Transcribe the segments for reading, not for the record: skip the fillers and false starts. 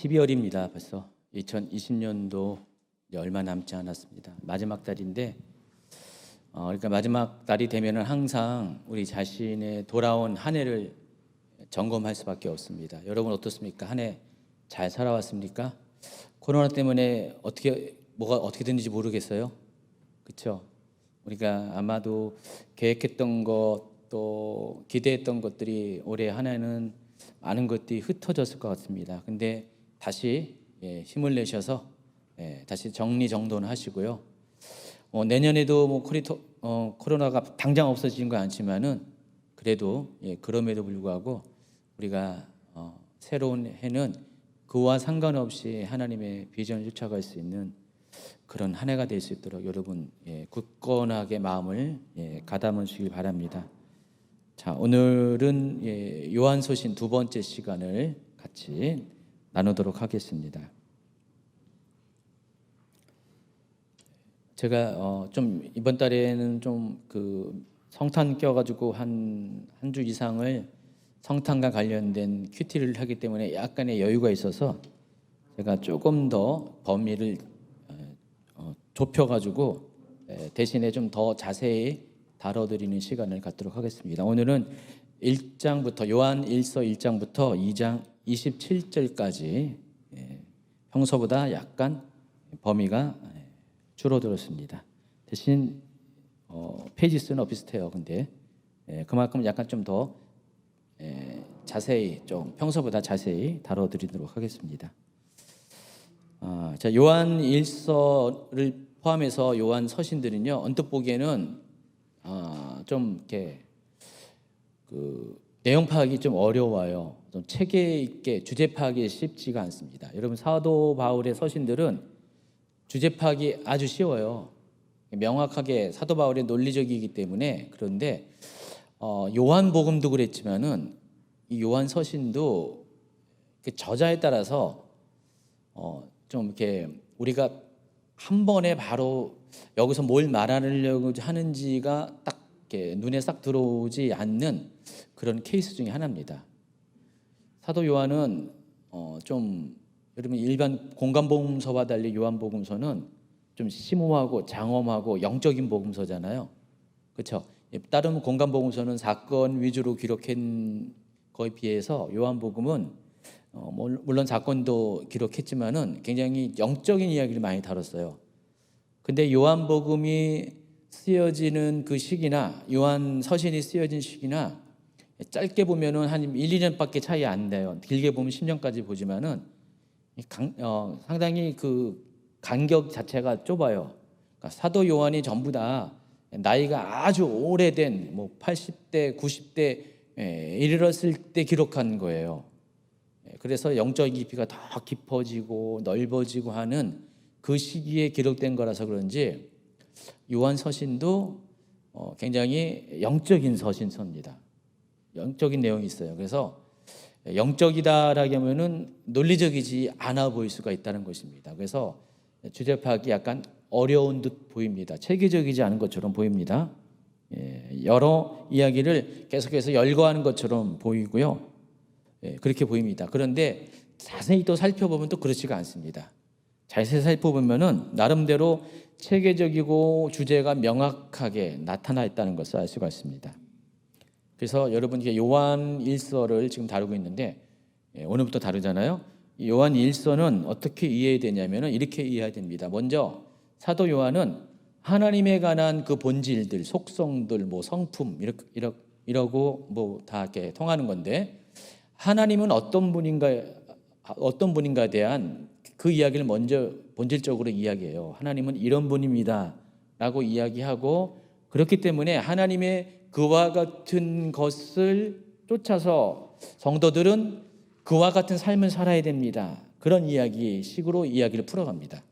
12월입니다. 벌써 2020년도 얼마 남지 않았습니다. 마지막 달인데, 그러니까 마지막 달이 되면은 항상 우리 자신의 돌아온 한 해를 점검할 수밖에 없습니다. 여러분 어떻습니까? 한 해 잘 살아왔습니까? 코로나 때문에 뭐가 어떻게 됐는지 모르겠어요. 그렇죠? 우리가 아마도 계획했던 것 또 기대했던 것들이 올해 한 해는 많은 것들이 흩어졌을 것 같습니다. 근데 다시 힘을 내셔서 다시 정리정돈 하시고요. 내년에도 뭐 코로나가 당장 없어지는 건 않지만은 그래도 그럼에도 불구하고 우리가 새로운 해는 그와 상관없이 하나님의 비전을 쫓아갈 수 있는 그런 한 해가 될 수 있도록 여러분 굳건하게 마음을 가다듬어 주길 바랍니다. 자, 오늘은 요한서신 두 번째 시간을 같이 나누도록 하겠습니다. 제가 좀 이번 달에는 좀 그 성탄 껴가지고 한 주 이상을 성탄과 관련된 큐티를 하기 때문에 약간의 여유가 있어서 제가 조금 더 범위를 좁혀가지고 대신에 좀 더 자세히 다뤄드리는 시간을 갖도록 하겠습니다. 오늘은 1장부터 요한 1서 1장부터 2장 27절까지 평소보다 약간 범위가 줄어들었습니다. 대신 페이지 수는 비슷해요. 근데 그만큼 약간 좀 더 자세히 좀 평소보다 자세히 다뤄드리도록 하겠습니다. 자, 요한 1서를 포함해서 요한 서신들은요, 언뜻 보기에는 좀 이렇게 그 내용 파악이 좀 어려워요. 좀 체계 있게 주제 파악이 쉽지가 않습니다. 여러분 사도 바울의 서신들은 주제 파악이 아주 쉬워요. 명확하게 사도 바울의 논리적이기 때문에. 그런데 요한복음도 그랬지만은 이 요한 서신도 저자에 따라서 좀 이렇게 우리가 한 번에 바로 여기서 뭘 말하려고 하는지가 딱 이렇게 눈에 싹 들어오지 않는 그런 케이스 중에 하나입니다. 사도 요한은 좀 여러분 일반 공간복음서와 달리 요한복음서는 좀 심오하고 장엄하고 영적인 복음서잖아요. 그렇죠? 다른 공간복음서는 사건 위주로 기록한 거에 비해서 요한복음은 물론 사건도 기록했지만은 굉장히 영적인 이야기를 많이 다뤘어요. 근데 요한복음이 쓰여지는 그 시기나 요한 서신이 쓰여진 시기나 짧게 보면은 한 1, 2년밖에 차이 안 나요. 길게 보면 10년까지 보지만은 상당히 그 간격 자체가 좁아요. 그러니까 사도 요한이 전부 다 나이가 아주 오래된 뭐 80대, 90대 이르렀을 때 기록한 거예요. 그래서 영적 깊이가 더 깊어지고 넓어지고 하는 그 시기에 기록된 거라서 그런지 요한 서신도 굉장히 영적인 서신서입니다. 영적인 내용이 있어요. 그래서 영적이다라고 하면은 논리적이지 않아 보일 수가 있다는 것입니다. 그래서 주제 파악이 약간 어려운 듯 보입니다. 체계적이지 않은 것처럼 보입니다. 여러 이야기를 계속해서 열거하는 것처럼 보이고요. 그렇게 보입니다. 그런데 자세히 또 살펴보면 또 그렇지가 않습니다. 자세히 살펴보면은 나름대로 체계적이고 주제가 명확하게 나타나 있다는 것을 알 수가 있습니다. 그래서 여러분 요한 1서를 지금 다루고 있는데 오늘부터 다루잖아요. 요한 1서는 어떻게 이해해야 되냐면은 이렇게 이해해야 됩니다. 먼저 사도 요한은 하나님에 관한 그 본질들, 속성들, 뭐 성품 이러고 뭐 다 이렇게 통하는 건데 하나님은 어떤 분인가에 대한 그 이야기를 먼저 본질적으로 이야기해요. 하나님은 이런 분입니다라고 이야기하고 그렇기 때문에 하나님의 그와 같은 것을 쫓아서 성도들은 그와 같은 삶을 살아야 됩니다. 그런 이야기식으로 이야기를 풀어갑니다.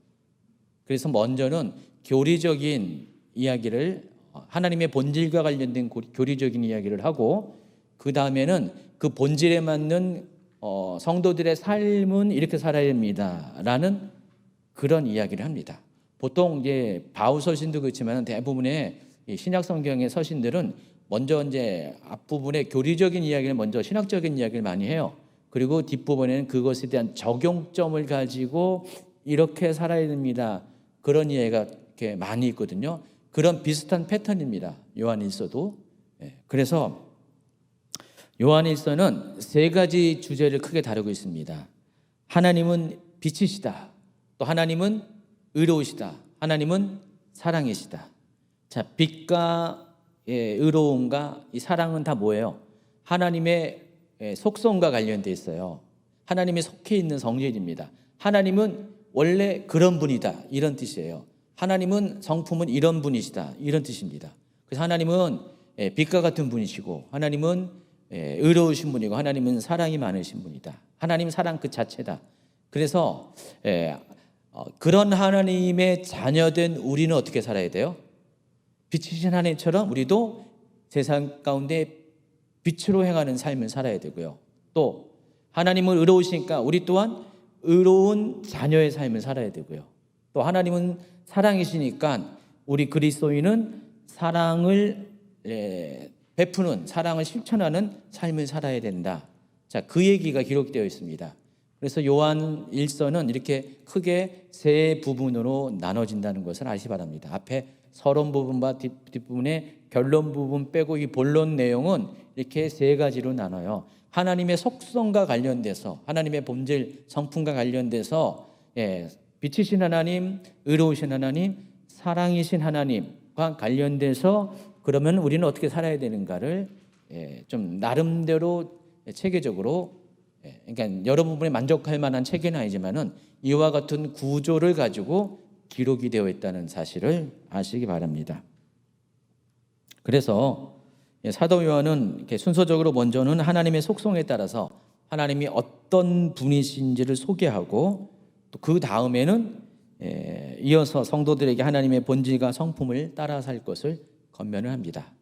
그래서 먼저는 교리적인 이야기를 하나님의 본질과 관련된 교리적인 이야기를 하고 그 다음에는 그 본질에 맞는 성도들의 삶은 이렇게 살아야 됩니다라는 그런 이야기를 합니다. 보통 이제 바울 서신도 그렇지만 대부분의 신약 성경의 서신들은 먼저 이제 앞부분에 교리적인 이야기를 먼저 신학적인 이야기를 많이 해요. 그리고 뒷부분에는 그것에 대한 적용점을 가지고 이렇게 살아야 됩니다. 그런 이해가 이렇게 많이 있거든요. 그런 비슷한 패턴입니다. 요한일서도. 그래서 요한일서는 세 가지 주제를 크게 다루고 있습니다. 하나님은 빛이시다. 또 하나님은 의로우시다. 하나님은 사랑이시다. 자, 빛과 의로움과 이 사랑은 다 뭐예요? 하나님의 속성과 관련되어 있어요. 하나님의 속해 있는 성질입니다. 하나님은 원래 그런 분이다, 이런 뜻이에요. 하나님은 성품은 이런 분이시다, 이런 뜻입니다. 그래서 하나님은 빛과 같은 분이시고, 하나님은 의로우신 분이고, 하나님은 사랑이 많으신 분이다. 하나님 사랑 그 자체다. 그래서 그런 하나님의 자녀된 우리는 어떻게 살아야 돼요? 빛이신 하나님처럼 우리도 세상 가운데 빛으로 행하는 삶을 살아야 되고요. 또 하나님은 의로우시니까 우리 또한 의로운 자녀의 삶을 살아야 되고요. 또 하나님은 사랑이시니까 우리 그리스도인은 사랑을 베푸는, 사랑을 실천하는 삶을 살아야 된다. 자, 그 얘기가 기록되어 있습니다. 그래서 요한 1서는 이렇게 크게 세 부분으로 나눠진다는 것을 아시기 바랍니다. 앞에 서론 부분과 뒷부분의 결론 부분 빼고 이 본론 내용은 이렇게 세 가지로 나눠요. 하나님의 속성과 관련돼서, 하나님의 본질 성품과 관련돼서 빛이신 하나님, 의로우신 하나님, 사랑이신 하나님과 관련돼서 그러면 우리는 어떻게 살아야 되는가를 좀 나름대로 체계적으로, 그러니까 여러 부분에 만족할 만한 체계는 아니지만은 이와 같은 구조를 가지고 기록이 되어 있다는 사실을 아시기 바랍니다. 그래서 사도 요한은 이렇게 순서적으로 먼저는 하나님의 속성에 따라서 하나님이 어떤 분이신지를 소개하고, 또 그 다음에는 이어서 성도들에게 하나님의 본질과 성품을 따라 살 것을 권면을 합니다.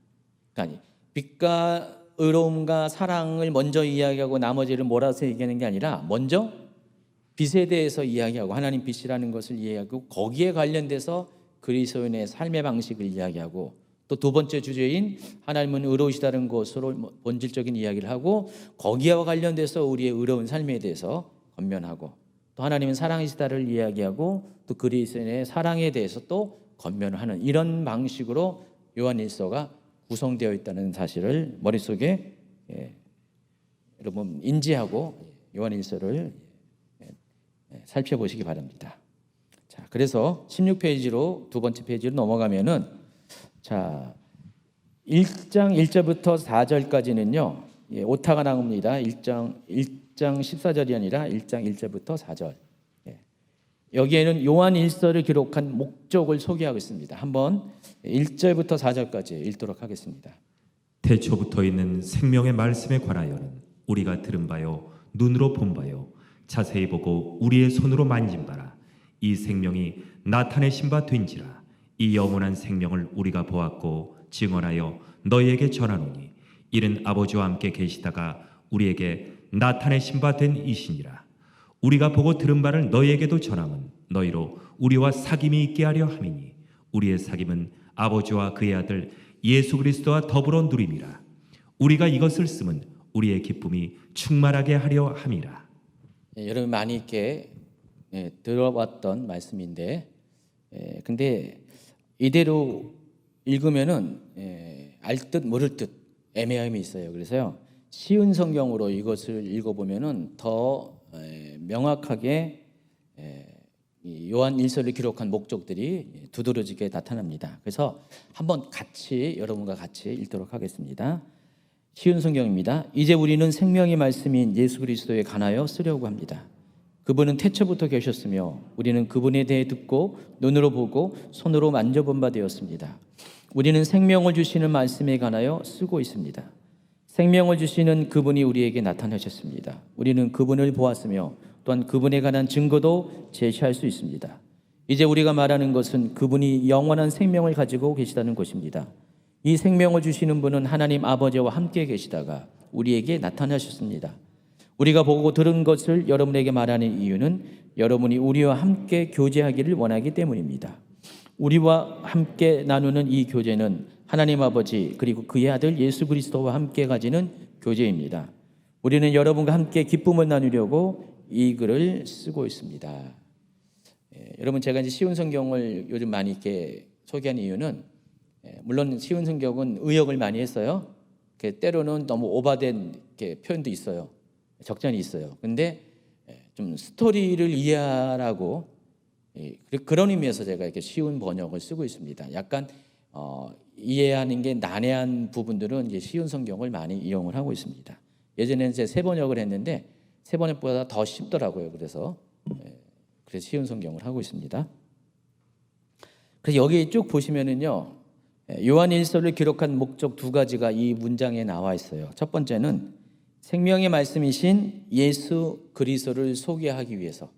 그러니까 빛과 의로움과 사랑을 먼저 이야기하고 나머지를 몰아서 얘기하는 게 아니라 먼저 빛에 대해서 이야기하고 하나님 빛이라는 것을 이야기하고 거기에 관련돼서 그리스도인의 삶의 방식을 이야기하고, 또 두 번째 주제인 하나님은 의로우시다는 것으로 본질적인 이야기를 하고 거기와 관련돼서 우리의 의로운 삶에 대해서 권면하고, 또 하나님은 사랑이시다를 이야기하고 또 그리스도인의 사랑에 대해서 또 권면을 하는 이런 방식으로 요한일서가 구성되어 있다는 사실을 머릿속에 여러분 인지하고 요한일서를 살펴보시기 바랍니다. 자, 그래서 16페이지로 두 번째 페이지로 넘어가면은, 자, 1장 1절부터 4절까지는요, 오타가 나옵니다. 1장 14절이 아니라 1장 1절부터 4절. 여기에는 요한일서를 기록한 목적을 소개하고 있습니다. 한번 1절부터 4절까지 읽도록 하겠습니다. 태초부터 있는 생명의 말씀에 관하여는 우리가 들은 바요, 눈으로 본 바요, 자세히 보고 우리의 손으로 만진 바라. 이 생명이 나타내신 바 된지라. 이 영원한 생명을 우리가 보았고 증언하여 너희에게 전하노니 이는 아버지와 함께 계시다가 우리에게 나타내신 바 된 이시니라. 우리가 보고 들은 바를 너희에게도 전함은 너희로 우리와 사귐이 있게 하려 함이니 우리의 사귐은 아버지와 그의 아들 예수 그리스도와 더불어 누림이라. 우리가 이것을 쓰면 우리의 기쁨이 충만하게 하려 함이라. 여러분 많이 이렇게 들어봤던 말씀인데, 근데 이대로 읽으면은 알 듯 모를 듯 애매함이 있어요. 그래서요, 쉬운 성경으로 이것을 읽어보면은 더 명확하게 이 요한 일서를 기록한 목적들이 두드러지게 나타납니다. 그래서 한번 같이 여러분과 같이 읽도록 하겠습니다. 쉬운 성경입니다. 이제 우리는 생명의 말씀인 예수 그리스도에 관하여 쓰려고 합니다. 그분은 태초부터 계셨으며 우리는 그분에 대해 듣고 눈으로 보고 손으로 만져본 바 되었습니다. 우리는 생명을 주시는 말씀에 관하여 쓰고 있습니다. 생명을 주시는 그분이 우리에게 나타나셨습니다. 우리는 그분을 보았으며 또한 그분에 관한 증거도 제시할 수 있습니다. 이제 우리가 말하는 것은 그분이 영원한 생명을 가지고 계시다는 것입니다. 이 생명을 주시는 분은 하나님 아버지와 함께 계시다가 우리에게 나타나셨습니다. 우리가 보고 들은 것을 여러분에게 말하는 이유는 여러분이 우리와 함께 교제하기를 원하기 때문입니다. 우리와 함께 나누는 이 교제는 하나님 아버지 그리고 그의 아들 예수 그리스도와 함께 가지는 교제입니다. 우리는 여러분과 함께 기쁨을 나누려고 이 글을 쓰고 있습니다. 여러분, 제가 이제 쉬운 성경을 요즘 많이 이렇게 소개한 이유는, 물론 쉬운 성경은 의역을 많이 했어요. 때로는 너무 오바된 표현도 있어요. 적절히 있어요. 근데 좀 스토리를 이해하라고, 그런 의미에서 제가 이렇게 쉬운 번역을 쓰고 있습니다. 약간 이해하는 게 난해한 부분들은 이제 쉬운 성경을 많이 이용을 하고 있습니다. 예전에는 제 새 번역을 했는데 새 번역보다 더 쉽더라고요. 그래서 쉬운 성경을 하고 있습니다. 그래서 여기 쭉 보시면은요, 요한일서를 기록한 목적 두 가지가 이 문장에 나와 있어요. 첫 번째는 생명의 말씀이신 예수 그리스도를 소개하기 위해서,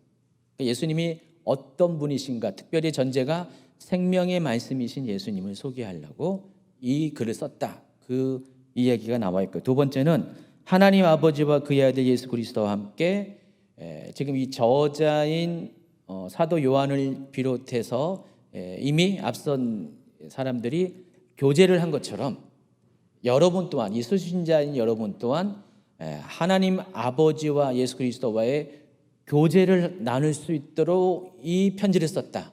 예수님이 어떤 분이신가, 특별히 전제가 생명의 말씀이신 예수님을 소개하려고 이 글을 썼다, 그 이야기가 나와 있고, 두 번째는 하나님 아버지와 그의 아들 예수 그리스도와 함께 지금 이 저자인 사도 요한을 비롯해서 이미 앞선 사람들이 교제를 한 것처럼 여러분 또한, 이 수신자인 여러분 또한 하나님 아버지와 예수 그리스도와의 교제를 나눌 수 있도록 이 편지를 썼다,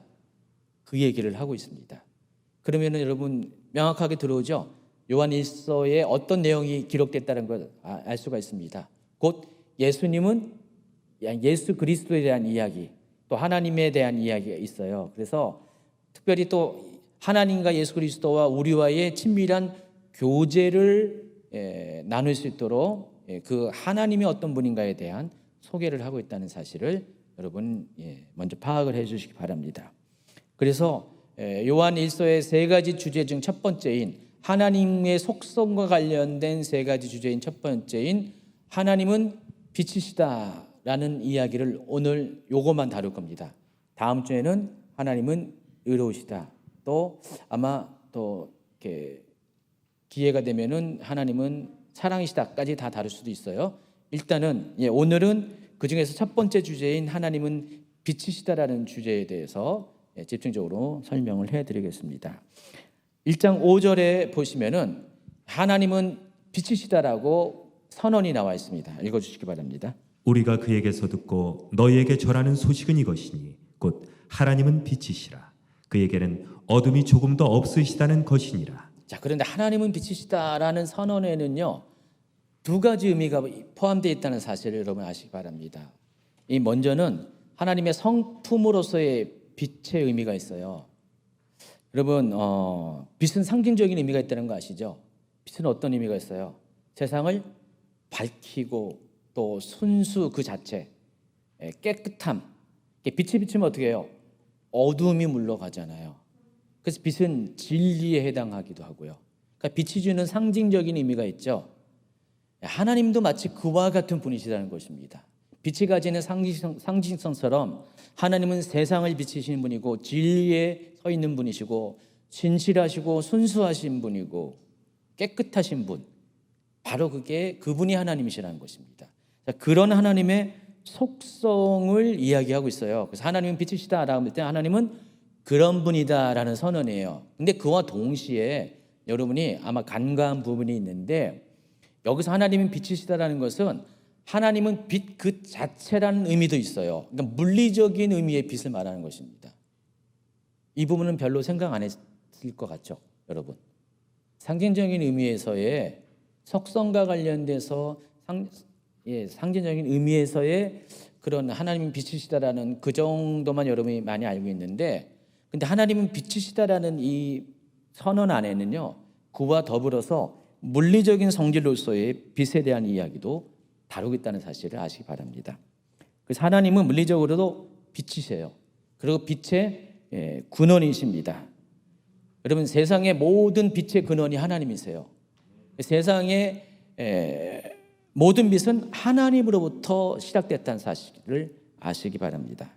그 얘기를 하고 있습니다. 그러면 여러분 명확하게 들어오죠. 요한일서에 어떤 내용이 기록됐다는 걸 알 수가 있습니다. 곧 예수님은, 예수 그리스도에 대한 이야기, 또 하나님에 대한 이야기가 있어요. 그래서 특별히 또 하나님과 예수 그리스도와 우리와의 친밀한 교제를 나눌 수 있도록 그 하나님이 어떤 분인가에 대한 소개를 하고 있다는 사실을 여러분 먼저 파악을 해 주시기 바랍니다. 그래서 요한 1서의 세 가지 주제 중 첫 번째인 하나님의 속성과 관련된 세 가지 주제인 첫 번째인 하나님은 빛이시다라는 이야기를 오늘 요것만 다룰 겁니다. 다음 주에는 하나님은 의로우시다, 또 아마 또 이렇게 기회가 되면은 하나님은 사랑이시다까지 다 다룰 수도 있어요. 일단은 오늘은 그 중에서 첫 번째 주제인 하나님은 빛이시다라는 주제에 대해서 집중적으로 설명을 해드리겠습니다. 1장 5절에 보시면은 하나님은 빛이시다라고 선언이 나와 있습니다. 읽어주시기 바랍니다. 우리가 그에게서 듣고 너희에게 전하는 소식은 이것이니 곧 하나님은 빛이시라. 그에게는 어둠이 조금도 없으시다는 것이니라. 자, 그런데 하나님은 빛이시다라는 선언에는요, 두 가지 의미가 포함되어 있다는 사실을 여러분 아시기 바랍니다. 이 먼저는 하나님의 성품으로서의 빛의 의미가 있어요. 여러분, 빛은 상징적인 의미가 있다는 거 아시죠? 빛은 어떤 의미가 있어요? 세상을 밝히고 또 순수 그 자체, 깨끗함. 빛이 비치면 어떻게 해요? 어둠이 물러가잖아요. 그래서 빛은 진리에 해당하기도 하고요. 그러니까 빛이 주는 상징적인 의미가 있죠. 하나님도 마치 그와 같은 분이시라는 것입니다. 빛이 가지는 상징성처럼 하나님은 세상을 비치시는 분이고 진리에 서 있는 분이시고 진실하시고 순수하신 분이고 깨끗하신 분, 바로 그게 그분이 하나님이시라는 것입니다. 그런 하나님의 속성을 이야기하고 있어요. 그래서 하나님은 빛이시다라고 할 때 하나님은 그런 분이다라는 선언이에요. 근데 그와 동시에 여러분이 아마 간과한 부분이 있는데, 여기서 하나님은 빛이시다라는 것은 하나님은 빛 그 자체라는 의미도 있어요. 그러니까 물리적인 의미의 빛을 말하는 것입니다. 이 부분은 별로 생각 안 했을 것 같죠, 여러분? 상징적인 의미에서의 속성과 관련돼서 상징적인 의미에서의 그런 하나님은 빛이시다라는 그 정도만 여러분이 많이 알고 있는데, 근데 하나님은 빛이시다라는 이 선언 안에는요, 그와 더불어서 물리적인 성질로서의 빛에 대한 이야기도 다루고 있다는 사실을 아시기 바랍니다. 그래서 하나님은 물리적으로도 빛이세요. 그리고 빛의 근원이십니다. 여러분, 세상의 모든 빛의 근원이 하나님이세요. 세상의 모든 빛은 하나님으로부터 시작됐다는 사실을 아시기 바랍니다.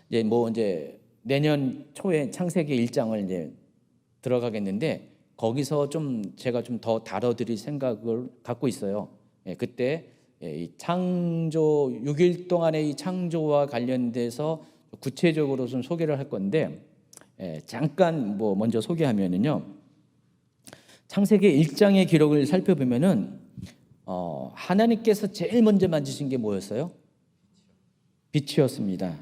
이제 내년 초에 창세기 1장을 이제 들어가겠는데, 거기서 제가 좀 더 다뤄드릴 생각을 갖고 있어요. 그때 이 창조 6일 동안의 이 창조와 관련돼서 구체적으로 좀 소개를 할 건데, 잠깐 먼저 소개하면은요, 창세기 1장의 기록을 살펴보면은 하나님께서 제일 먼저 만드신 게 뭐였어요? 빛이었습니다.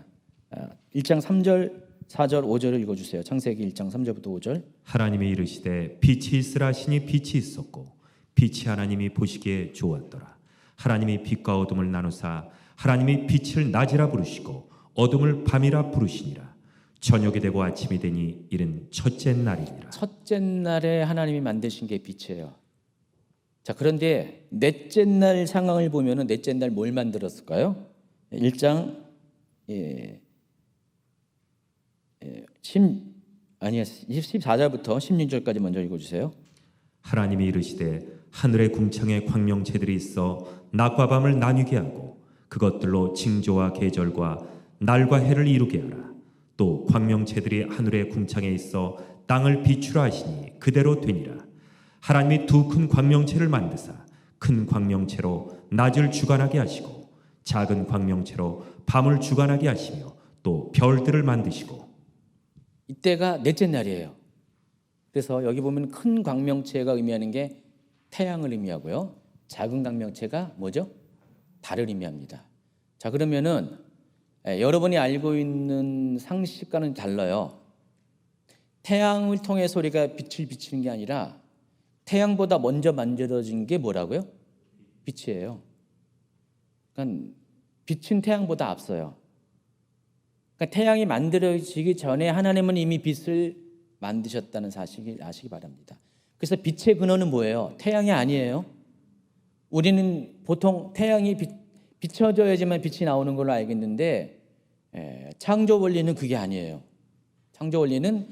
1장 3절, 4절, 5절을 읽어주세요. 창세기 1장 3절부터 5절. 하나님이 이르시되 빛이 있으라 하시니 빛이 있었고 빛이 하나님이 보시기에 좋았더라. 하나님이 빛과 어둠을 나누사 하나님이 빛을 낮이라 부르시고 어둠을 밤이라 부르시니라. 저녁이 되고 아침이 되니 이른 첫째 날이니라. 첫째 날에 하나님이 만드신 게 빛이에요. 자, 그런데 넷째 날 상황을 보면은 넷째 날 뭘 만들었을까요? 1장 14절부터 16절까지 먼저 읽어주세요. 하나님이 이르시되 하늘의 궁창에 광명체들이 있어 낮과 밤을 나뉘게 하고 그것들로 징조와 계절과 날과 해를 이루게 하라. 또 광명체들이 하늘의 궁창에 있어 땅을 비추라 하시니 그대로 되니라. 하나님이 두 큰 광명체를 만드사 큰 광명체로 낮을 주관하게 하시고 작은 광명체로 밤을 주관하게 하시며 또 별들을 만드시고. 이때가 넷째 날이에요. 그래서 여기 보면 큰 광명체가 의미하는 게 태양을 의미하고요. 작은 광명체가 뭐죠? 달을 의미합니다. 자, 그러면은 여러분이 알고 있는 상식과는 달라요. 태양을 통해서 우리가 빛을 비치는 게 아니라 태양보다 먼저 만들어진 게 뭐라고요? 빛이에요. 그러니까 빛은 태양보다 앞서요. 그러니까 태양이 만들어지기 전에 하나님은 이미 빛을 만드셨다는 사실을 아시기 바랍니다. 그래서 빛의 근원은 뭐예요? 태양이 아니에요. 우리는 보통 태양이 비춰져야지만 빛이 나오는 걸로 알겠는데 창조 원리는 그게 아니에요. 창조 원리는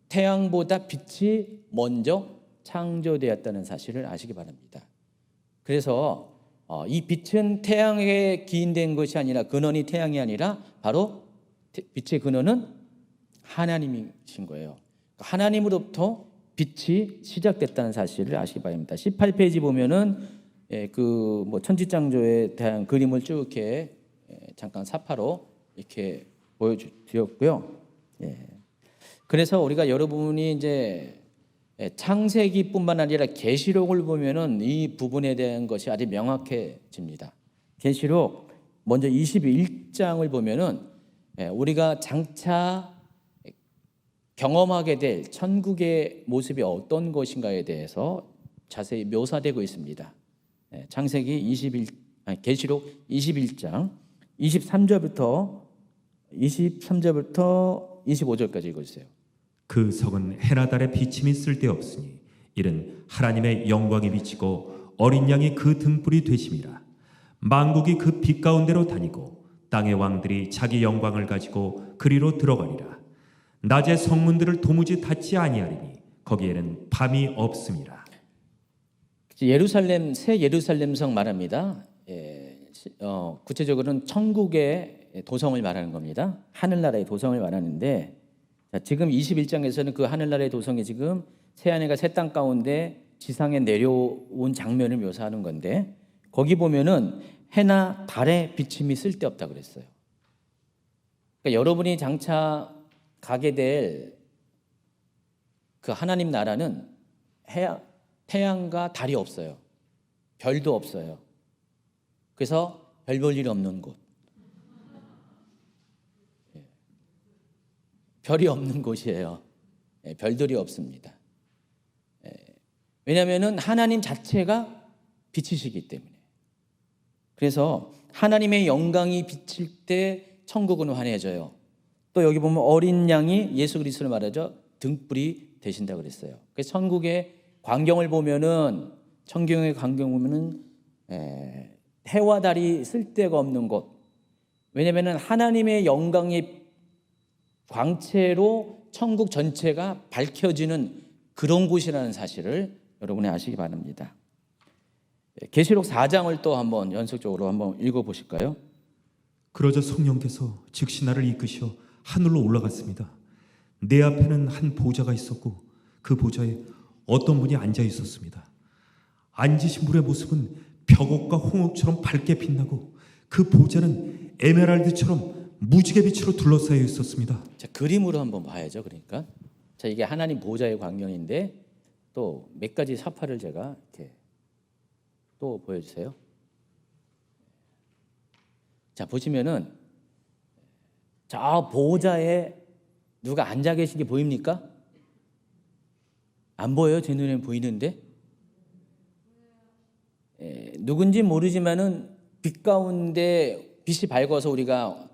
태양보다 빛이 먼저 창조되었다는 사실을 아시기 바랍니다. 그래서 이 빛은 태양에 기인된 것이 아니라 근원이 태양이 아니라 바로 빛의 근원은 하나님이신 거예요. 하나님으로부터 빛이 시작됐다는 사실을 아시기 바랍니다. 18페이지 보면은 그 천지창조에 대한 그림을 쭉 이렇게 잠깐 사파로 이렇게 보여드렸고요. 그래서 우리가 여러분이 이제 창세기뿐만 아니라 계시록을 보면은 이 부분에 대한 것이 아주 명확해집니다. 계시록 먼저 21장을 보면은 우리가 장차 경험하게 될 천국의 모습이 어떤 것인가에 대해서 자세히 묘사되고 있습니다. 창세기 계시록 21장 23절부터 25절까지 읽어주세요. 그 성은 해나 달의 비침이 쓸데없으니 이는 하나님의 영광이 비치고 어린 양이 그 등불이 되심이라. 만국이 그 빛 가운데로 다니고 땅의 왕들이 자기 영광을 가지고 그리로 들어가리라. 낮에 성문들을 도무지 닫지 아니하리니 거기에는 밤이 없음이라. 예루살렘 새 예루살렘 성 말합니다. 구체적으로는 천국의 도성을 말하는 겁니다. 하늘나라의 도성을 말하는데 지금 21장에서는 그 하늘나라의 도성이 지금 새하늘과 새 땅 가운데 지상에 내려온 장면을 묘사하는 건데 거기 보면은 해나 달의 비침이 쓸데없다 그랬어요. 그러니까 여러분이 장차 가게 될 그 하나님 나라는 태양과 달이 없어요. 별도 없어요. 그래서 별 볼 일 없는 곳. 별이 없는 곳이에요. 별들이 없습니다. 왜냐하면 하나님 자체가 빛이시기 때문에. 그래서 하나님의 영광이 비칠 때 천국은 환해져요. 또 여기 보면 어린 양이 예수 그리스도를 말하죠. 등불이 되신다고 그랬어요. 그래서 천국의 광경을 보면은 천경의 광경 보면은 해와 달이 쓸데가 없는 곳. 왜냐하면 하나님의 영광의 광채로 천국 전체가 밝혀지는 그런 곳이라는 사실을 여러분이 아시기 바랍니다. 계시록 4장을 또 한번 연속적으로 한번 읽어보실까요? 그러자 성령께서 즉시 나를 이끄셔 하늘로 올라갔습니다. 내 앞에는 한 보좌가 있었고 그 보좌에 어떤 분이 앉아 있었습니다. 앉으신 분의 모습은 벽옥과 홍옥처럼 밝게 빛나고 그 보좌는 에메랄드처럼 무지개 빛으로 둘러싸여 있었습니다. 자, 그림으로 한번 봐야죠. 그러니까 자, 이게 하나님 보좌의 광경인데 또 몇 가지 사파를 제가 이렇게 또 보여주세요. 자, 보시면은 저 보호자에 누가 앉아 계신 게 보입니까? 안 보여요? 제 눈에는 보이는데. 누군지 모르지만은 빛 가운데 빛이 밝아서 우리가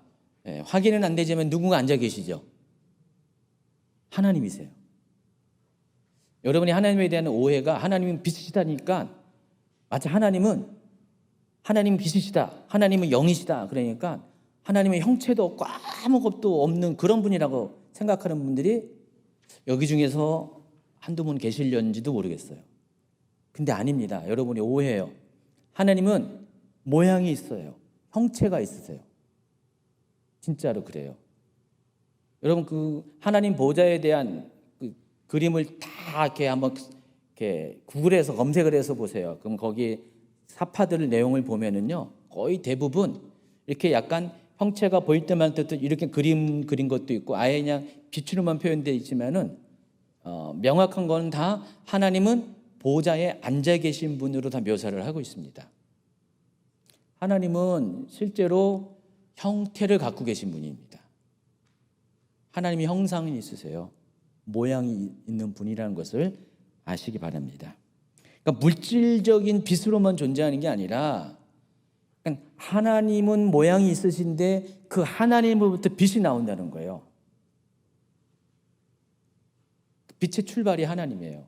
확인은 안 되지만 누군가 앉아 계시죠. 하나님이세요. 여러분이 하나님에 대한 오해가 하나님은 빛이시다니까, 마치 하나님 빛이시다, 하나님은 영이시다, 그러니까 하나님의 형체도 없고 아무것도 없는 그런 분이라고 생각하는 분들이 여기 중에서 한두 분 계실런지도 모르겠어요. 근데 아닙니다. 여러분이 오해해요. 하나님은 모양이 있어요. 형체가 있으세요. 진짜로 그래요. 여러분, 그 하나님 보좌에 대한 그 그림을 다 이렇게 한번 이렇게 구글에서 검색을 해서 보세요. 그럼 거기 사파들 내용을 보면은요, 거의 대부분 이렇게 약간 형체가 보일 때만 또 이렇게 그린 것도 있고, 아예 그냥 빛으로만 표현되어 있지만은 명확한 거는 다 하나님은 보좌에 앉아 계신 분으로 다 묘사를 하고 있습니다. 하나님은 실제로 형태를 갖고 계신 분입니다. 하나님이 형상이 있으세요. 모양이 있는 분이라는 것을 아시기 바랍니다. 그러니까 물질적인 빛으로만 존재하는 게 아니라, 그러니까 하나님은 모양이 있으신데 그 하나님으로부터 빛이 나온다는 거예요. 빛의 출발이 하나님이에요.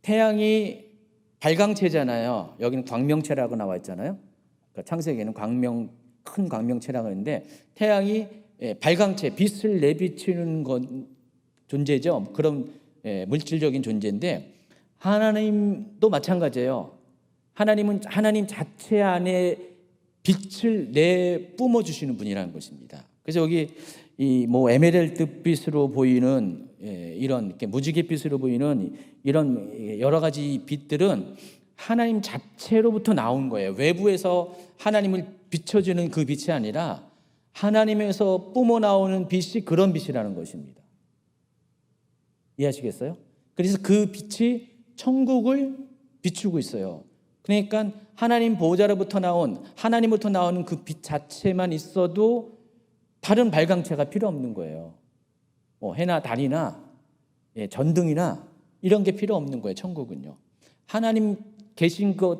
태양이 발광체잖아요. 여기는 광명체라고 나와 있잖아요. 그러니까 창세기에는 큰 광명체라고 하는데, 태양이 발광체, 빛을 내비치는 존재죠. 그런 물질적인 존재인데, 하나님도 마찬가지예요. 하나님은 하나님 자체 안에 빛을 내뿜어 주시는 분이라는 것입니다. 그래서 여기 이 뭐 에메랄드 빛으로 보이는 이런 이렇게 무지개 빛으로 보이는 이런 여러 가지 빛들은 하나님 자체로부터 나온 거예요. 외부에서 하나님을 비춰주는 그 빛이 아니라 하나님에서 뿜어 나오는 빛이 그런 빛이라는 것입니다. 이해하시겠어요? 그래서 그 빛이 천국을 비추고 있어요. 그러니까 하나님 보호자로부터 나온, 하나님부터 나오는 그 빛 자체만 있어도 다른 발광체가 필요 없는 거예요. 해나 달이나 전등이나 이런 게 필요 없는 거예요. 천국은요. 하나님 계신 것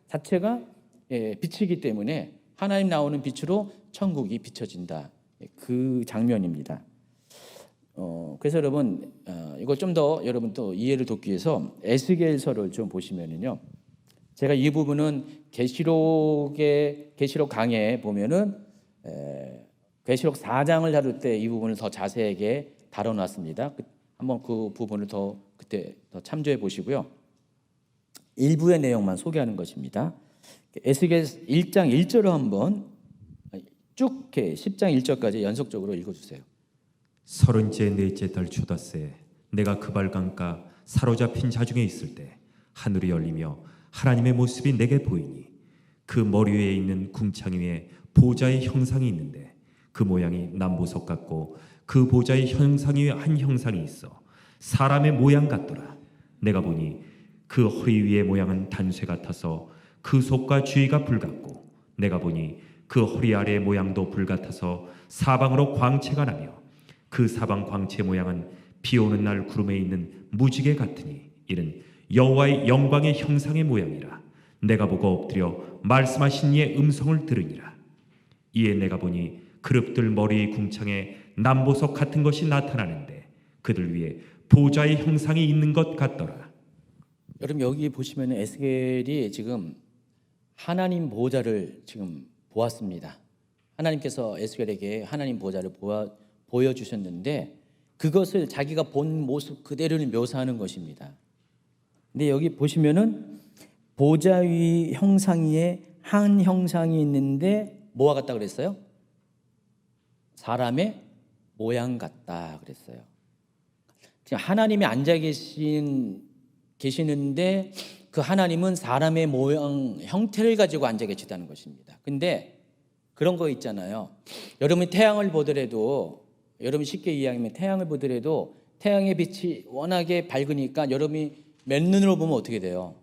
자체가 빛이기 때문에 하나님 나오는 빛으로 천국이 비춰진다. 그 장면입니다. 그래서 여러분, 이걸 좀 더 여러분 또 이해를 돕기 위해서 에스겔서를 좀 보시면은요, 제가 이 부분은 계시록 강해에 보면은 계시록 4장을 다룰 때 이 부분을 더 자세하게 다뤄놨습니다. 한번 그 부분을 그때 더 참조해 보시고요. 일부의 내용만 소개하는 것입니다. 에스겔 1장 1절을 한번 쭉 이렇게 10장 1절까지 연속적으로 읽어주세요. 34째 달 초닷새 내가 그발강가 사로잡힌 자 중에 있을 때 하늘이 열리며 하나님의 모습이 내게 보이니 그 머리 위에 있는 궁창 위에 보좌의 형상이 있는데 그 모양이 남보석 같고 그 보좌의 형상 위에 한 형상이 있어 사람의 모양 같더라. 내가 보니 그 허리 위의 모양은 단쇠 같아서 그 속과 주위가 불같고 내가 보니 그 허리 아래의 모양도 불같아서 사방으로 광채가 나며 그 사방 광채 모양은 비 오는 날 구름에 있는 무지개 같으니 이는 여호와의 영광의 형상의 모양이라. 내가 보고 엎드려 말씀하신 이의 음성을 들으니라. 이에 내가 보니 그룹들 머리의 궁창에 남보석 같은 것이 나타나는데 그들 위에 보좌의 형상이 있는 것 같더라. 여러분, 여기 보시면 에스겔이 지금 하나님 보좌를 지금 보았습니다. 하나님께서 에스겔에게 하나님 보좌를 보여주셨는데 그것을 자기가 본 모습 그대로를 묘사하는 것입니다. 근데 여기 보시면은 보좌 위 형상 위에 한 형상이 있는데 뭐와 같다 그랬어요? 사람의 모양 같다 그랬어요. 하나님이 앉아 계시는데 그 하나님은 사람의 모양, 형태를 가지고 앉아 계시다는 것입니다. 근데 그런 거 있잖아요. 여러분이 태양을 보더라도, 여러분 쉽게 이해하면 태양을 보더라도 태양의 빛이 워낙에 밝으니까 여러분이 맨눈으로 보면 어떻게 돼요?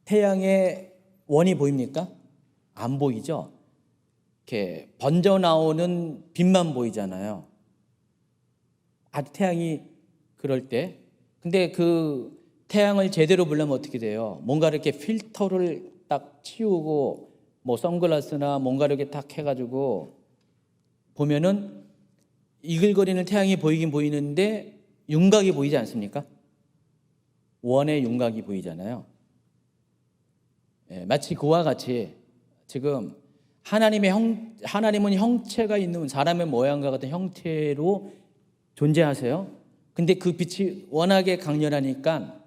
태양의 원이 보입니까? 안 보이죠? 이렇게 번져 나오는 빛만 보이잖아요. 태양이 그럴 때. 근데 그 태양을 제대로 보려면 어떻게 돼요? 뭔가 이렇게 필터를 딱 치우고 뭐 선글라스나 뭔가 이렇게 딱 해가지고 보면은 이글거리는 태양이 보이긴 보이는데 윤곽이 보이지 않습니까? 원의 윤곽이 보이잖아요. 마치 그와 같이 지금 하나님은 형체가 있는 사람의 모양과 같은 형태로 존재하세요. 근데 그 빛이 워낙에 강렬하니까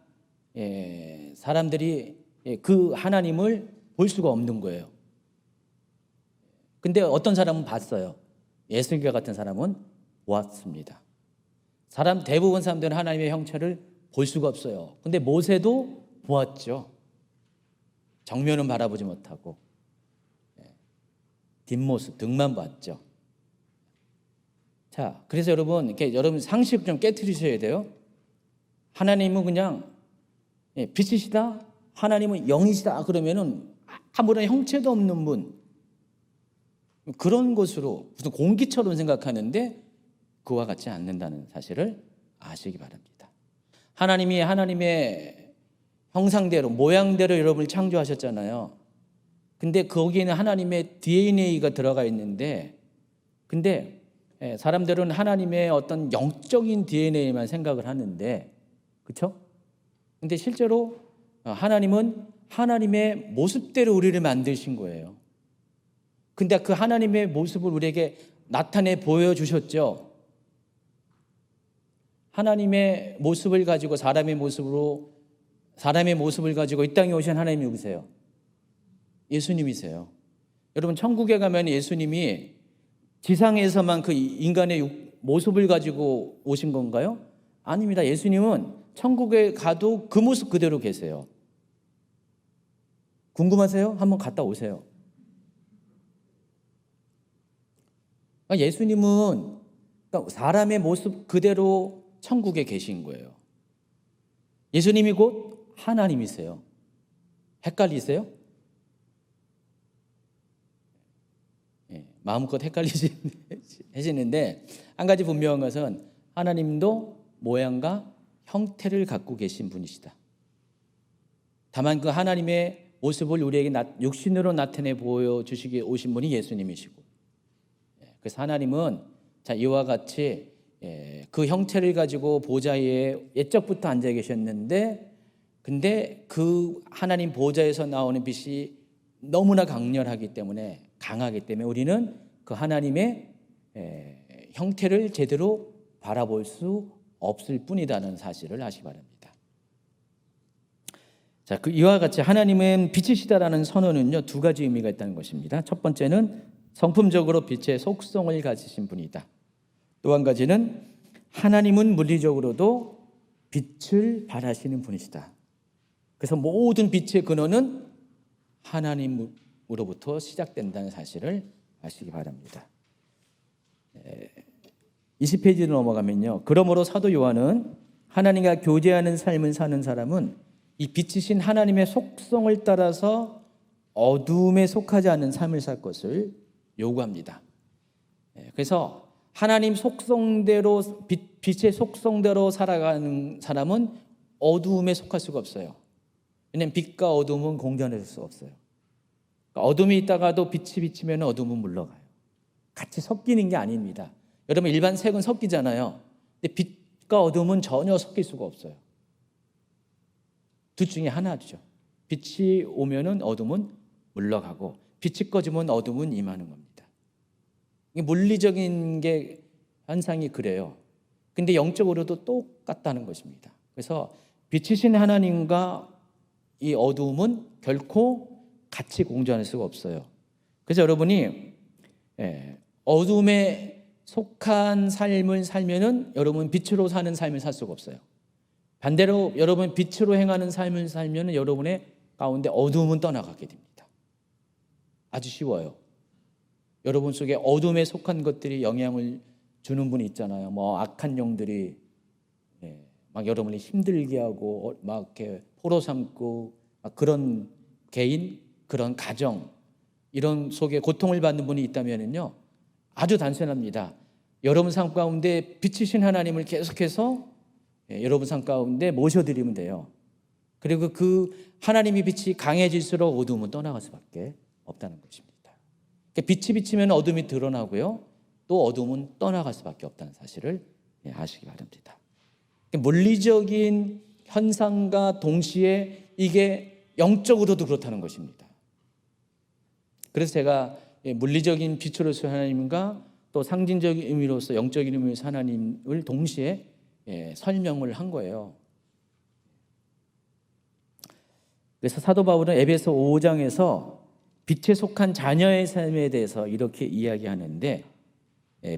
사람들이 그 하나님을 볼 수가 없는 거예요. 근데 어떤 사람은 봤어요. 예수님과 같은 사람은 보았습니다. 대부분 사람들은 하나님의 형체를 볼 수가 없어요. 근데 모세도 보았죠. 정면은 바라보지 못하고 뒷모습, 등만 봤죠. 자, 그래서 여러분 상식 좀 깨트리셔야 돼요. 하나님은 그냥 빛이시다, 하나님은 영이시다 그러면은 아무런 형체도 없는 분, 그런 것으로 무슨 공기처럼 생각하는데 그와 같지 않는다는 사실을 아시기 바랍니다. 하나님이 하나님의 형상대로, 모양대로 여러분을 창조하셨잖아요. 근데 거기에는 하나님의 DNA가 들어가 있는데, 근데 사람들은 하나님의 어떤 영적인 DNA만 생각을 하는데, 그렇죠? 근데 실제로 하나님은 하나님의 모습대로 우리를 만드신 거예요. 근데 그 하나님의 모습을 우리에게 나타내 보여주셨죠. 하나님의 모습을 가지고 사람의 모습을 가지고 이 땅에 오신 하나님이 누구세요? 예수님이세요. 여러분, 천국에 가면 예수님이 지상에서만 그 인간의 모습을 가지고 오신 건가요? 아닙니다. 예수님은 천국에 가도 그 모습 그대로 계세요. 궁금하세요? 한번 갔다 오세요. 예수님은 사람의 모습 그대로 천국에 계신 거예요. 예수님이 곧 하나님이세요. 헷갈리세요? 마음껏 헷갈리시는데 한 가지 분명한 것은 하나님도 모양과 형태를 갖고 계신 분이시다. 다만 그 하나님의 모습을 우리에게 육신으로 나타내 보여주시기 오신 분이 예수님이시고, 그래서 하나님은 이와 같이 그 형태를 가지고 보좌에 옛적부터 앉아 계셨는데, 근데 그 하나님 보좌에서 나오는 빛이 너무나 강렬하기 때문에, 강하기 때문에 우리는 그 하나님의 형태를 제대로 바라볼 수 없을 뿐이라는 사실을 아시기 바랍니다. 자, 이와 같이 하나님은 빛이시다라는 선언은요, 두 가지 의미가 있다는 것입니다. 첫 번째는 성품적으로 빛의 속성을 가지신 분이다. 또 한 가지는 하나님은 물리적으로도 빛을 발하시는 분이시다. 그래서 모든 빛의 근원은 하나님으로부터 시작된다는 사실을 아시기 바랍니다. 20페이지로 넘어가면요, 그러므로 사도 요한은 하나님과 교제하는 삶을 사는 사람은 이 빛이신 하나님의 속성을 따라서 어두움에 속하지 않는 삶을 살 것을 요구합니다. 그래서 하나님 속성대로, 빛의 속성대로 살아가는 사람은 어두움에 속할 수가 없어요. 왜냐하면 빛과 어두움은 공존할 수 없어요. 그러니까 어둠이 있다가도 빛이 비치면 어둠은 물러가요. 같이 섞이는 게 아닙니다. 여러분, 일반 색은 섞이잖아요. 근데 빛과 어둠은 전혀 섞일 수가 없어요. 둘 중에 하나죠. 빛이 오면은 어둠은 물러가고, 빛이 꺼지면 어둠은 임하는 겁니다. 이게 물리적인 게 현상이 그래요. 근데 영적으로도 똑같다는 것입니다. 그래서 빛이신 하나님과 이 어두움은 결코 같이 공존할 수가 없어요. 그래서 여러분이 어두움에 속한 삶을 살면은 여러분 빛으로 사는 삶을 살 수가 없어요. 반대로 여러분 빛으로 행하는 삶을 살면은 여러분의 가운데 어두움은 떠나가게 됩니다. 아주 쉬워요. 여러분 속에 어둠에 속한 것들이 영향을 주는 분이 있잖아요. 뭐 악한 영들이 막 여러분을 힘들게 하고 막 이렇게 포로 삼고 그런 개인, 그런 가정, 이런 속에 고통을 받는 분이 있다면요, 아주 단순합니다. 여러분 삶 가운데 빛이신 하나님을 계속해서 여러분 삶 가운데 모셔드리면 돼요. 그리고 그 하나님의 빛이 강해질수록 어둠은 떠나갈 수밖에 없다는 것입니다. 빛이 비치면 어둠이 드러나고요, 또 어둠은 떠나갈 수밖에 없다는 사실을 아시기 바랍니다. 물리적인 현상과 동시에 이게 영적으로도 그렇다는 것입니다. 그래서 제가 물리적인 빛으로서 하나님과 또 상징적인 의미로서 영적인 의미로서 하나님을 동시에 설명을 한 거예요. 그래서 사도 바울은 에베소 5장에서 빛에 속한 자녀의 삶에 대해서 이렇게 이야기하는데,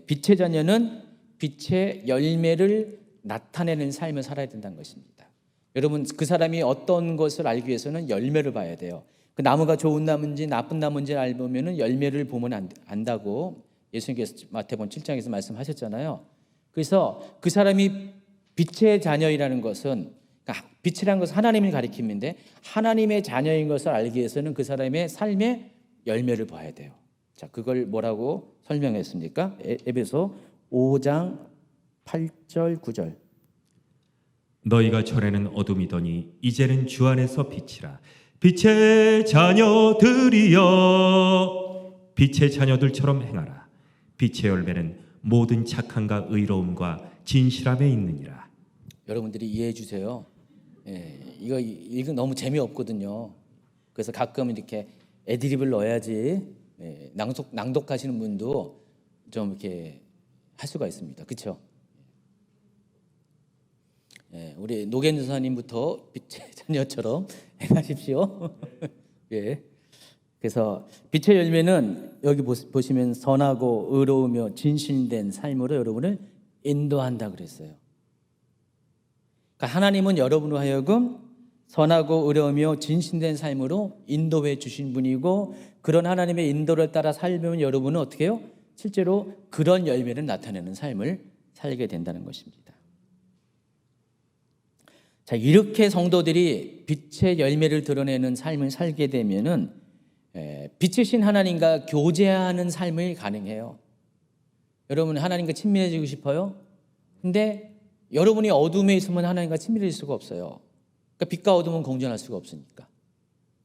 빛의 자녀는 빛의 열매를 나타내는 삶을 살아야 된다는 것입니다. 여러분, 그 사람이 어떤 것을 알기 위해서는 열매를 봐야 돼요. 그 나무가 좋은 나무인지 나쁜 나무인지 알면 열매를 보면 안다고 예수님께서 마태복음 7장에서 말씀하셨잖아요. 그래서 그 사람이 빛의 자녀이라는 것은, 그러니까 빛이라는 것은 하나님을 가리키는데, 하나님의 자녀인 것을 알기 위해서는 그 사람의 삶의 열매를 봐야 돼요. 자, 그걸 뭐라고 설명했습니까? 에베소 5장 8절 9절. 너희가 전에는 어둠이더니 이제는 주 안에서 빛이라. 빛의 자녀들이여, 빛의 자녀들처럼 행하라. 빛의 열매는 모든 착함과 의로움과 진실함에 있느니라. 여러분들이 이해해 주세요. 이거 너무 재미없거든요. 그래서 가끔 이렇게 애드립을 넣어야지 낭독하시는 분도 좀 이렇게 할 수가 있습니다. 그렇죠? 우리 노겐 전사님부터 빛의 자녀처럼 행하십시오. 예. 그래서 빛의 열매는 여기 보시면 선하고 의로우며 진실된 삶으로 여러분을 인도한다 그랬어요. 그러니까 하나님은 여러분으로 하여금 선하고 의로우며 진실된 삶으로 인도해 주신 분이고, 그런 하나님의 인도를 따라 살면 여러분은 어떻게 해요? 실제로 그런 열매를 나타내는 삶을 살게 된다는 것입니다. 자, 이렇게 성도들이 빛의 열매를 드러내는 삶을 살게 되면은 빛이신 하나님과 교제하는 삶이 가능해요. 여러분, 하나님과 친밀해지고 싶어요? 근데 여러분이 어둠에 있으면 하나님과 친밀해질 수가 없어요. 그러니까 빛과 어둠은 공존할 수가 없으니까.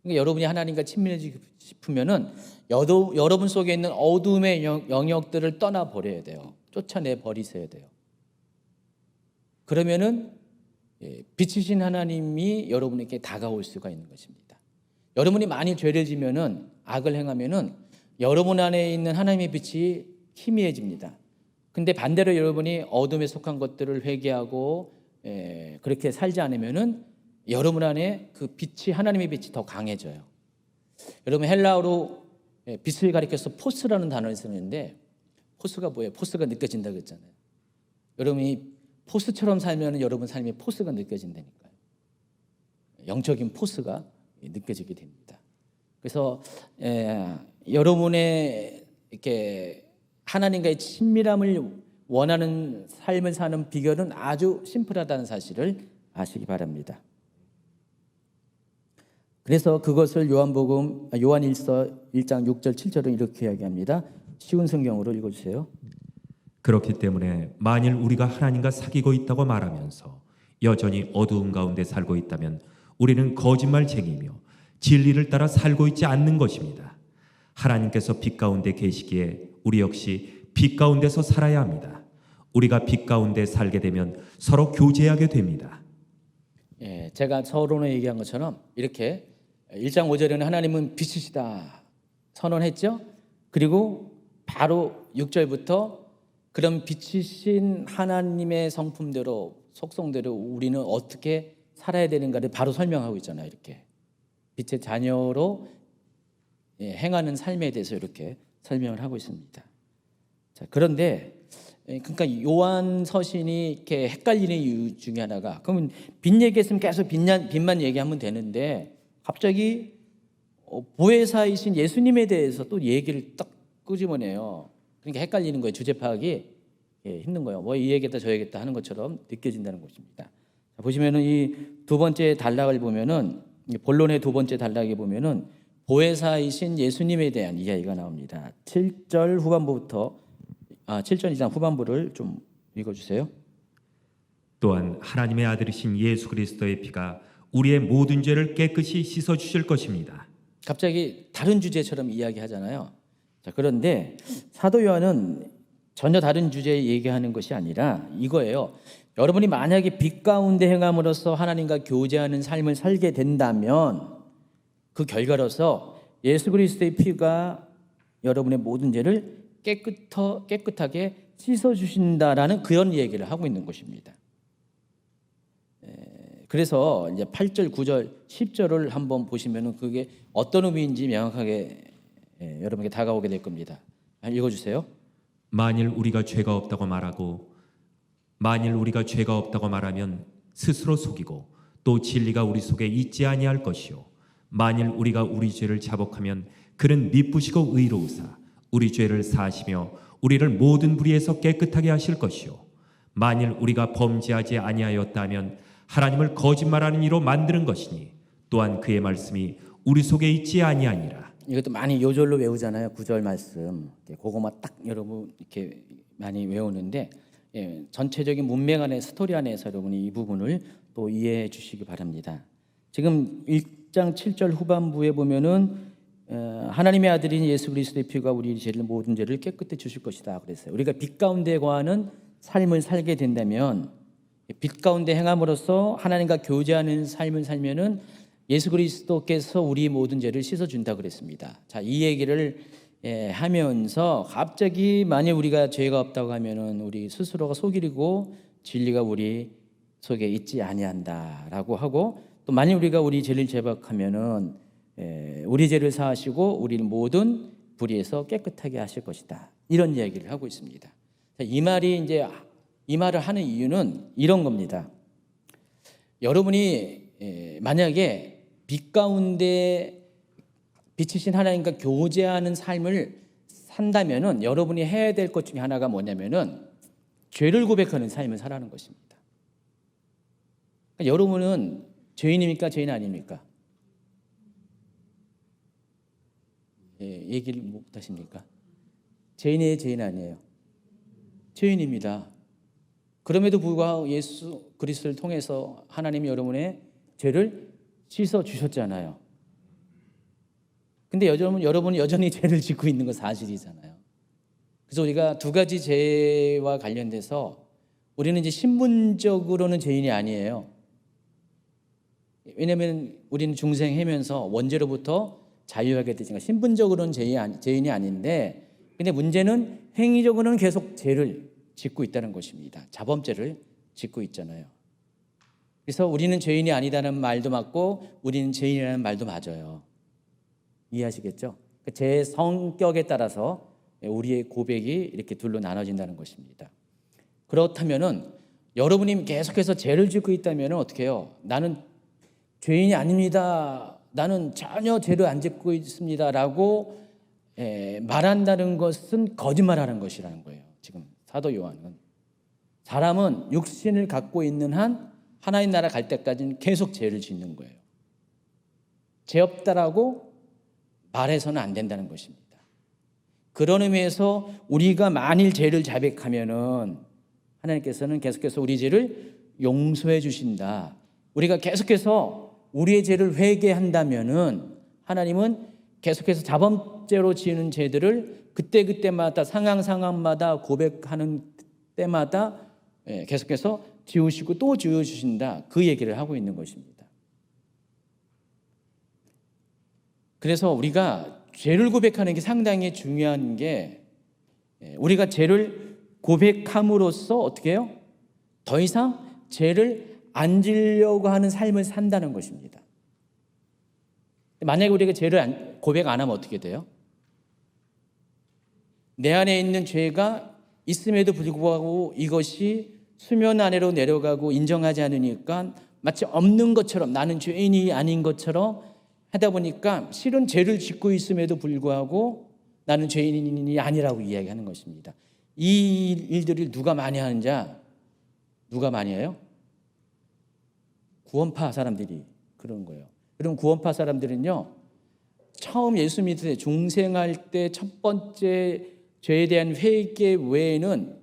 그러니까 여러분이 하나님과 친밀해지고 싶으면은 여러분 속에 있는 어둠의 영역들을 떠나버려야 돼요. 쫓아내 버리셔야 돼요. 그러면은 빛이신 하나님이 여러분에게 다가올 수가 있는 것입니다. 여러분이 많이 죄를 지면은, 악을 행하면은 여러분 안에 있는 하나님의 빛이 희미해집니다. 근데 반대로 여러분이 어둠에 속한 것들을 회개하고 그렇게 살지 않으면은 여러분 안에 그 빛이, 하나님의 빛이 더 강해져요. 여러분, 헬라어로 빛을 가리켜서 포스라는 단어를 쓰는데, 포스가 뭐예요? 포스가 느껴진다고 했잖아요. 여러분이 포스처럼 살면 여러분 삶에 포스가 느껴진다니까요. 영적인 포스가 느껴지게 됩니다. 그래서 여러분의 이렇게 하나님과의 친밀함을 원하는 삶을 사는 비결은 아주 심플하다는 사실을 아시기 바랍니다. 그래서 그것을 요한일서 1장 6절 7절은 이렇게 이야기합니다. 쉬운 성경으로 읽어주세요. 그렇기 때문에 만일 우리가 하나님과 사귀고 있다고 말하면서 여전히 어두움 가운데 살고 있다면 우리는 거짓말쟁이며 진리를 따라 살고 있지 않는 것입니다. 하나님께서 빛 가운데 계시기에 우리 역시 빛 가운데서 살아야 합니다. 우리가 빛 가운데 살게 되면 서로 교제하게 됩니다. 제가 서론에 얘기한 것처럼 이렇게 1장 5절에는 하나님은 빛이시다 선언했죠. 그리고 바로 6절부터 그런 빛이신 하나님의 성품대로, 속성대로 우리는 어떻게 살아야 되는가를 바로 설명하고 있잖아요. 이렇게 빛의 자녀로 행하는 삶에 대해서 이렇게 설명을 하고 있습니다. 자, 그런데 그러니까 요한 서신이 이렇게 헷갈리는 이유 중에 하나가, 그러면 빛 얘기했으면 계속 빛만 얘기하면 되는데 갑자기 보혜사이신 예수님에 대해서 또 얘기를 딱 끄집어내요. 그러니까 헷갈리는 거예요. 주제 파악이 힘든 거예요. 뭐 이 얘기했다 저 얘기했다 하는 것처럼 느껴진다는 것입니다. 자, 보시면은 이 두 번째 단락을 보면은 본론의 두 번째 단락에 보면은 보혜사이신 예수님에 대한 이야기가 나옵니다. 7절 후반부부터 7절 이상 후반부를 좀 읽어주세요. 또한 하나님의 아들이신 예수 그리스도의 피가 우리의 모든 죄를 깨끗이 씻어 주실 것입니다. 갑자기 다른 주제처럼 이야기하잖아요. 자, 그런데 사도 요한은 전혀 다른 주제 얘기하는 것이 아니라 이거예요. 여러분이 만약에 빛 가운데 행함으로써 하나님과 교제하는 삶을 살게 된다면 그 결과로서 예수 그리스도의 피가 여러분의 모든 죄를 깨끗하게 씻어주신다라는 그런 얘기를 하고 있는 것입니다. 그래서 이제 8절, 9절, 10절을 한번 보시면 그게 어떤 의미인지 명확하게 여러분에게 다가오게 될 겁니다. 읽어주세요. 만일 우리가 죄가 없다고 말하면 스스로 속이고 또 진리가 우리 속에 있지 아니할 것이요 만일 우리가 우리 죄를 자복하면 그는 미쁘시고 의로우사 우리 죄를 사하시며 우리를 모든 불의에서 깨끗하게 하실 것이요 만일 우리가 범죄하지 아니하였다면 하나님을 거짓말하는 이로 만드는 것이니 또한 그의 말씀이 우리 속에 있지 아니하니라. 이것도 많이 요절로 외우잖아요. 9절 말씀. 그거만 딱 여러분 이렇게 많이 외우는데 전체적인 문맥 안에 스토리 안에서 여러분이 이 부분을 또 이해해 주시기 바랍니다. 지금 1장 7절 후반부에 보면은 하나님의 아들인 예수 그리스도의 피가 우리 죄를 모든 죄를 깨끗해 주실 것이다 그랬어요. 우리가 빛 가운데 거하는 삶을 살게 된다면 빛 가운데 행함으로써 하나님과 교제하는 삶을 살면은 예수 그리스도께서 우리 모든 죄를 씻어준다 그랬습니다. 자, 이 얘기를 하면서 갑자기 만약 우리가 죄가 없다고 하면은 우리 스스로가 속이고 진리가 우리 속에 있지 아니한다라고 하고 또 만약 우리가 우리 죄를 자복하면은 우리 죄를 사하시고 우리를 모든 불의에서 깨끗하게 하실 것이다. 이런 이야기를 하고 있습니다. 자, 이 말을 하는 이유는 이런 겁니다. 여러분이 만약에 빛 가운데 빛이신 하나님과 교제하는 삶을 산다면은 여러분이 해야 될 것 중에 하나가 뭐냐면은 죄를 고백하는 삶을 살아가는 것입니다. 그러니까 여러분은 죄인입니까? 죄인 아닙니까? 얘기를 못 하십니까? 죄인이에요? 죄인 아니에요? 죄인입니다. 그럼에도 불구하고 예수 그리스도를 통해서 하나님이 여러분의 죄를 씻어 주셨잖아요. 근데 여러분은 여전히 죄를 짓고 있는 건 사실이잖아요. 그래서 우리가 두 가지 죄와 관련돼서 우리는 이제 신분적으로는 죄인이 아니에요. 왜냐하면 우리는 중생하면서 원죄로부터 자유하게 되니까 신분적으로는 죄인이 아닌데, 근데 문제는 행위적으로는 계속 죄를 짓고 있다는 것입니다. 자범죄를 짓고 있잖아요. 그래서 우리는 죄인이 아니다는 말도 맞고 우리는 죄인이라는 말도 맞아요. 이해하시겠죠? 제 성격에 따라서 우리의 고백이 이렇게 둘로 나눠진다는 것입니다. 그렇다면은 여러분이 계속해서 죄를 짓고 있다면 어떻게 해요? 나는 죄인이 아닙니다. 나는 전혀 죄를 안 짓고 있습니다. 라고 말한다는 것은 거짓말하는 것이라는 거예요. 지금 사도 요한은. 사람은 육신을 갖고 있는 한 하나님 나라 갈 때까지는 계속 죄를 짓는 거예요. 죄 없다라고 말해서는 안 된다는 것입니다. 그런 의미에서 우리가 만일 죄를 자백하면은 하나님께서는 계속해서 우리 죄를 용서해 주신다. 우리가 계속해서 우리의 죄를 회개한다면은 하나님은 계속해서 자범죄로 지은 죄들을 그때마다 상황마다 고백하는 때마다 계속해서 지우시고 또 지워주신다. 그 얘기를 하고 있는 것입니다. 그래서 우리가 죄를 고백하는 게 상당히 중요한 게 우리가 죄를 고백함으로써 어떻게 해요? 더 이상 죄를 안 지려고 하는 삶을 산다는 것입니다. 만약에 우리가 죄를 고백 안 하면 어떻게 돼요? 내 안에 있는 죄가 있음에도 불구하고 이것이 수면 아래로 내려가고 인정하지 않으니까 마치 없는 것처럼 나는 죄인이 아닌 것처럼 하다 보니까 실은 죄를 짓고 있음에도 불구하고 나는 죄인이 아니라고 이야기하는 것입니다. 이 일들을 누가 많이 하는 자? 누가 많이 해요? 구원파 사람들이 그런 거예요. 그럼 구원파 사람들은요, 처음 예수 믿을 때 중생할 때 첫 번째 죄에 대한 회개 외에는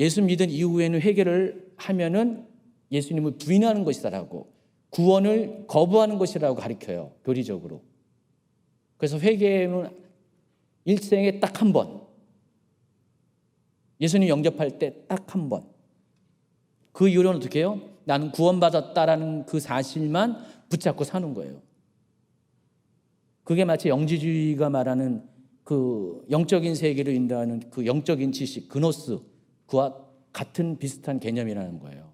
예수 믿은 이후에는 회개를 하면은 예수님을 부인하는 것이다라고, 구원을 거부하는 것이라고 가르쳐요, 교리적으로. 그래서 회개는 일생에 딱 한 번, 예수님 영접할 때 딱 한 번. 그 이후로는 어떻게 해요? 나는 구원받았다라는 그 사실만 붙잡고 사는 거예요. 그게 마치 영지주의가 말하는 그 영적인 세계를 인도하는 그 영적인 지식, 그노스, 그와 같은 비슷한 개념이라는 거예요.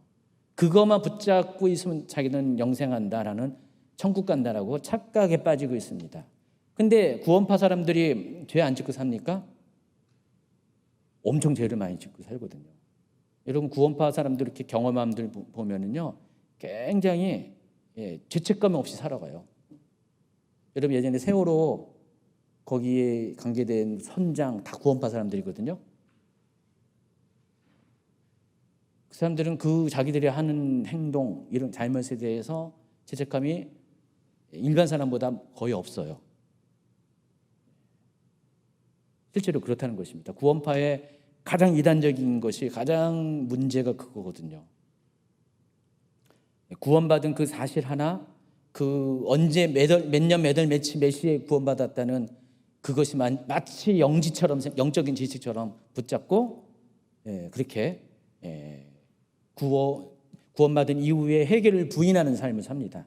그것만 붙잡고 있으면 자기는 영생한다라는, 천국 간다라고 착각에 빠지고 있습니다. 근데 구원파 사람들이 죄 안 짓고 삽니까? 엄청 죄를 많이 짓고 살거든요. 여러분, 구원파 사람들 이렇게 경험한 분들 보면은요, 굉장히 죄책감 없이 살아가요. 여러분, 예전에 세월호 거기에 관계된 선장 다 구원파 사람들이거든요. 그 사람들은 그 자기들이 하는 행동, 이런 잘못에 대해서 죄책감이 일반 사람보다 거의 없어요. 실제로 그렇다는 것입니다. 구원파의 가장 이단적인 것이, 가장 문제가 그거거든요. 구원받은 그 사실 하나, 그 언제 몇 년 몇 시에 구원받았다는 그것이 마치 영지처럼, 영적인 지식처럼 붙잡고 그렇게 구원받은 이후에 회개를 부인하는 삶을 삽니다.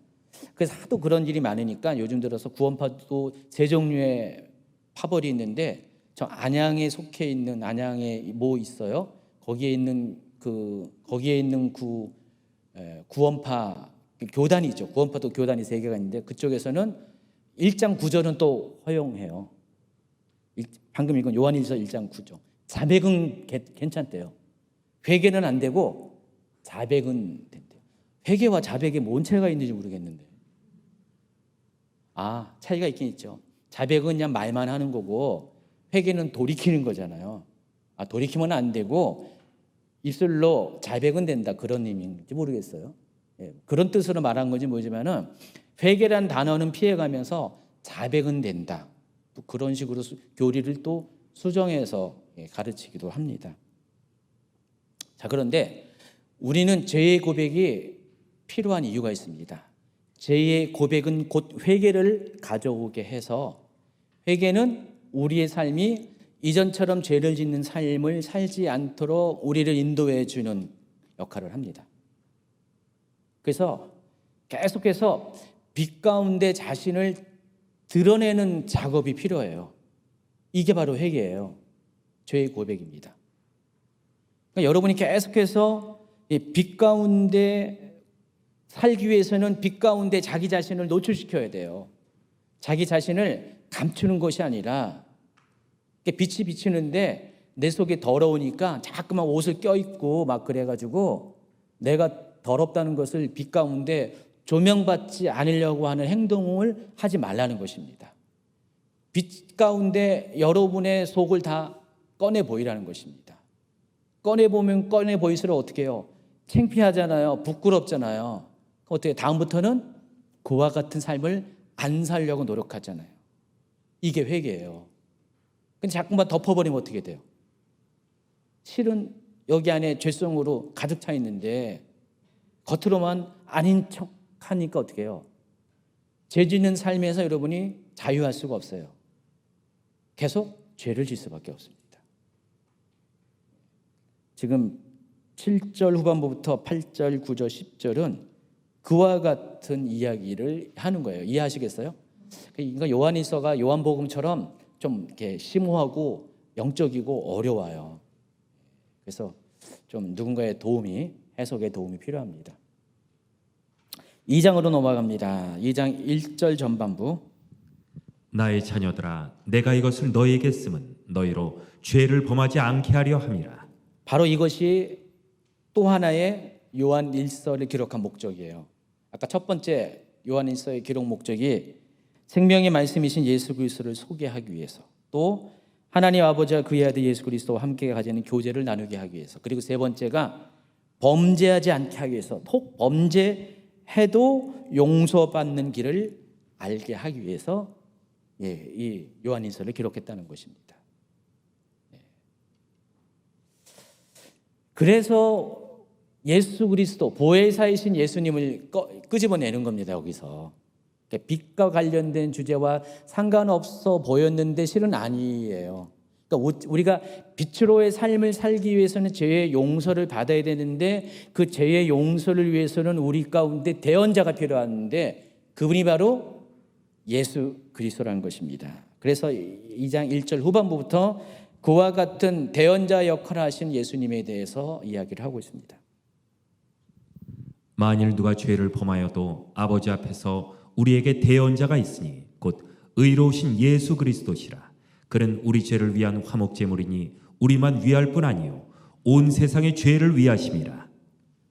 그래서 하도 그런 일이 많으니까 요즘 들어서 구원파도 세 종류의 파벌이 있는데, 저 안양에 속해 있는, 안양에 뭐 있어요? 거기에 있는 구원파 교단이죠. 구원파도 교단이 3개가 있는데, 그쪽에서는 1장 9절은 또 허용해요. 방금 읽은 요한일서 1장 9절. 자백은 괜찮대요. 회개는 안 되고 자백은 된대요. 회개와 자백에 뭔 차이가 있는지 모르겠는데, 차이가 있긴 있죠. 자백은 그냥 말만 하는 거고, 회개는 돌이키는 거잖아요. 돌이키면 안 되고 입술로 자백은 된다, 그런 의미인지 모르겠어요. 그런 뜻으로 말한 건지 모르지만은, 회개란 단어는 피해가면서 자백은 된다, 또 그런 식으로 교리를 또 수정해서 가르치기도 합니다. 자, 그런데 우리는 죄의 고백이 필요한 이유가 있습니다. 죄의 고백은 곧 회개를 가져오게 해서, 회개는 우리의 삶이 이전처럼 죄를 짓는 삶을 살지 않도록 우리를 인도해 주는 역할을 합니다. 그래서 계속해서 빛 가운데 자신을 드러내는 작업이 필요해요. 이게 바로 회개예요. 죄의 고백입니다. 그러니까 여러분이 계속해서 빛 가운데 살기 위해서는 빛 가운데 자기 자신을 노출시켜야 돼요. 자기 자신을 감추는 것이 아니라, 빛이 비치는데 내 속에 더러우니까 자꾸만 옷을 껴입고 막 그래가지고 내가 더럽다는 것을 빛 가운데 조명받지 않으려고 하는 행동을 하지 말라는 것입니다. 빛 가운데 여러분의 속을 다 꺼내 보이라는 것입니다. 꺼내 보면 꺼내 보일수록 어떻게 해요? 창피하잖아요. 부끄럽잖아요. 어떻게 다음부터는 그와 같은 삶을 안 살려고 노력하잖아요. 이게 회개예요. 근데 자꾸만 덮어버리면 어떻게 돼요? 실은 여기 안에 죄성으로 가득 차 있는데 겉으로만 아닌 척 하니까 어떻게 해요? 죄 짓는 삶에서 여러분이 자유할 수가 없어요. 계속 죄를 질 수밖에 없습니다. 지금 7절 후반부부터 8절, 9절, 10절은 그와 같은 이야기를 하는 거예요. 이해하시겠어요? 그러니까 요한일서가 요한복음처럼 좀 이렇게 심오하고 영적이고 어려워요. 그래서 좀 누군가의 도움이, 해석의 도움이 필요합니다. 2장으로 넘어갑니다. 2장 1절 전반부. 나의 자녀들아, 내가 이것을 너희에게 쓰면 너희로 죄를 범하지 않게 하려 함이라. 바로 이것이 또 하나의 요한일서를 기록한 목적이에요. 아까 첫 번째 요한일서의 기록 목적이 생명의 말씀이신 예수 그리스도를 소개하기 위해서, 또 하나님 아버지와 그의 아들 예수 그리스도와 함께 가지는 교제를 나누게 하기 위해서, 그리고 세 번째가 범죄하지 않게 하기 위해서, 혹 범죄해도 용서받는 길을 알게 하기 위해서 이 요한일서를 기록했다는 것입니다. 그래서 예수 그리스도 보혜사이신 예수님을 끄집어내는 겁니다. 여기서 빛과 관련된 주제와 상관없어 보였는데 실은 아니에요. 그러니까 우리가 빛으로의 삶을 살기 위해서는 죄의 용서를 받아야 되는데 그 죄의 용서를 위해서는 우리 가운데 대언자가 필요한데 그분이 바로 예수 그리스도라는 것입니다. 그래서 2장 1절 후반부부터 그와 같은 대언자 역할을 하신 예수님에 대해서 이야기를 하고 있습니다. 만일 누가 죄를 범하여도 아버지 앞에서 우리에게 대언자가 있으니 곧 의로우신 예수 그리스도시라. 그는 우리 죄를 위한 화목제물이니 우리만 위할 뿐 아니요 온 세상의 죄를 위하심이라.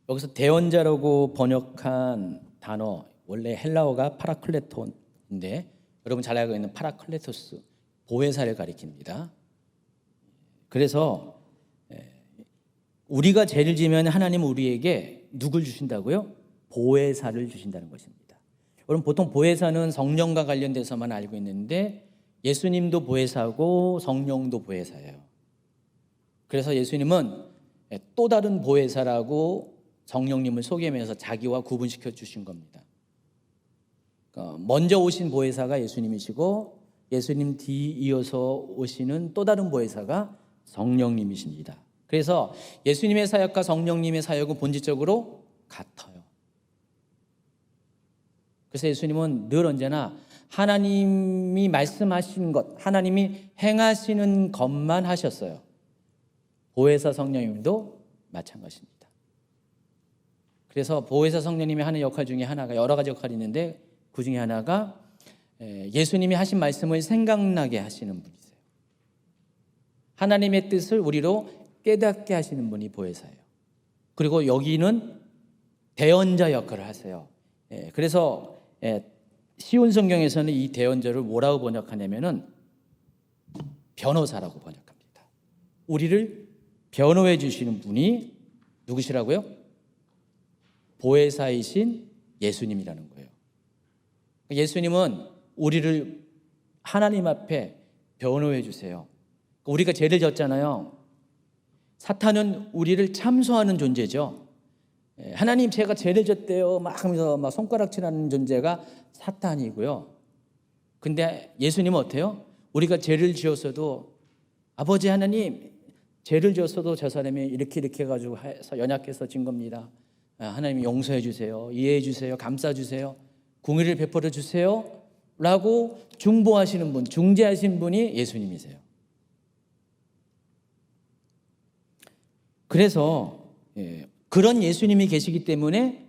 여기서 대언자라고 번역한 단어 원래 헬라어가 파라클레톤인데 여러분 잘 알고 있는 파라클레토스 보혜사를 가리킵니다. 그래서 우리가 죄를 지면 하나님은 우리에게 누굴 주신다고요? 보혜사를 주신다는 것입니다. 여러분 보통 보혜사는 성령과 관련돼서만 알고 있는데 예수님도 보혜사고 성령도 보혜사예요. 그래서 예수님은 또 다른 보혜사라고 성령님을 소개하면서 자기와 구분시켜 주신 겁니다. 먼저 오신 보혜사가 예수님이시고 예수님 뒤 이어서 오시는 또 다른 보혜사가 성령님이십니다. 그래서 예수님의 사역과 성령님의 사역은 본질적으로 같아요. 그래서 예수님은 늘 언제나 하나님이 말씀하신 것, 하나님이 행하시는 것만 하셨어요. 보혜사 성령님도 마찬가지입니다. 그래서 보혜사 성령님이 하는 역할 중에 하나가 여러 가지 역할이 있는데 그 중에 하나가 예수님이 하신 말씀을 생각나게 하시는 분이세요. 하나님의 뜻을 우리로 깨닫게 하시는 분이 보혜사예요. 그리고 여기는 대언자 역할을 하세요. 그래서 쉬운 성경에서는 이 대언자를 뭐라고 번역하냐면은 변호사라고 번역합니다. 우리를 변호해 주시는 분이 누구시라고요? 보혜사이신 예수님이라는 거예요. 예수님은 우리를 하나님 앞에 변호해 주세요. 우리가 죄를 졌잖아요. 사탄은 우리를 참소하는 존재죠. 하나님 제가 죄를 졌대요 막 하면서 막 손가락질하는 존재가 사탄이고요. 근데 예수님은 어때요? 우리가 죄를 지었어도 아버지 하나님 죄를 지었어도 저 사람이 이렇게 해가지고 해서 연약해서 진 겁니다. 하나님 용서해 주세요. 이해해 주세요. 감싸 주세요. 공의를 베풀어 주세요. 라고 중보하시는 분, 중재하신 분이 예수님이세요. 그래서 그런 예수님이 계시기 때문에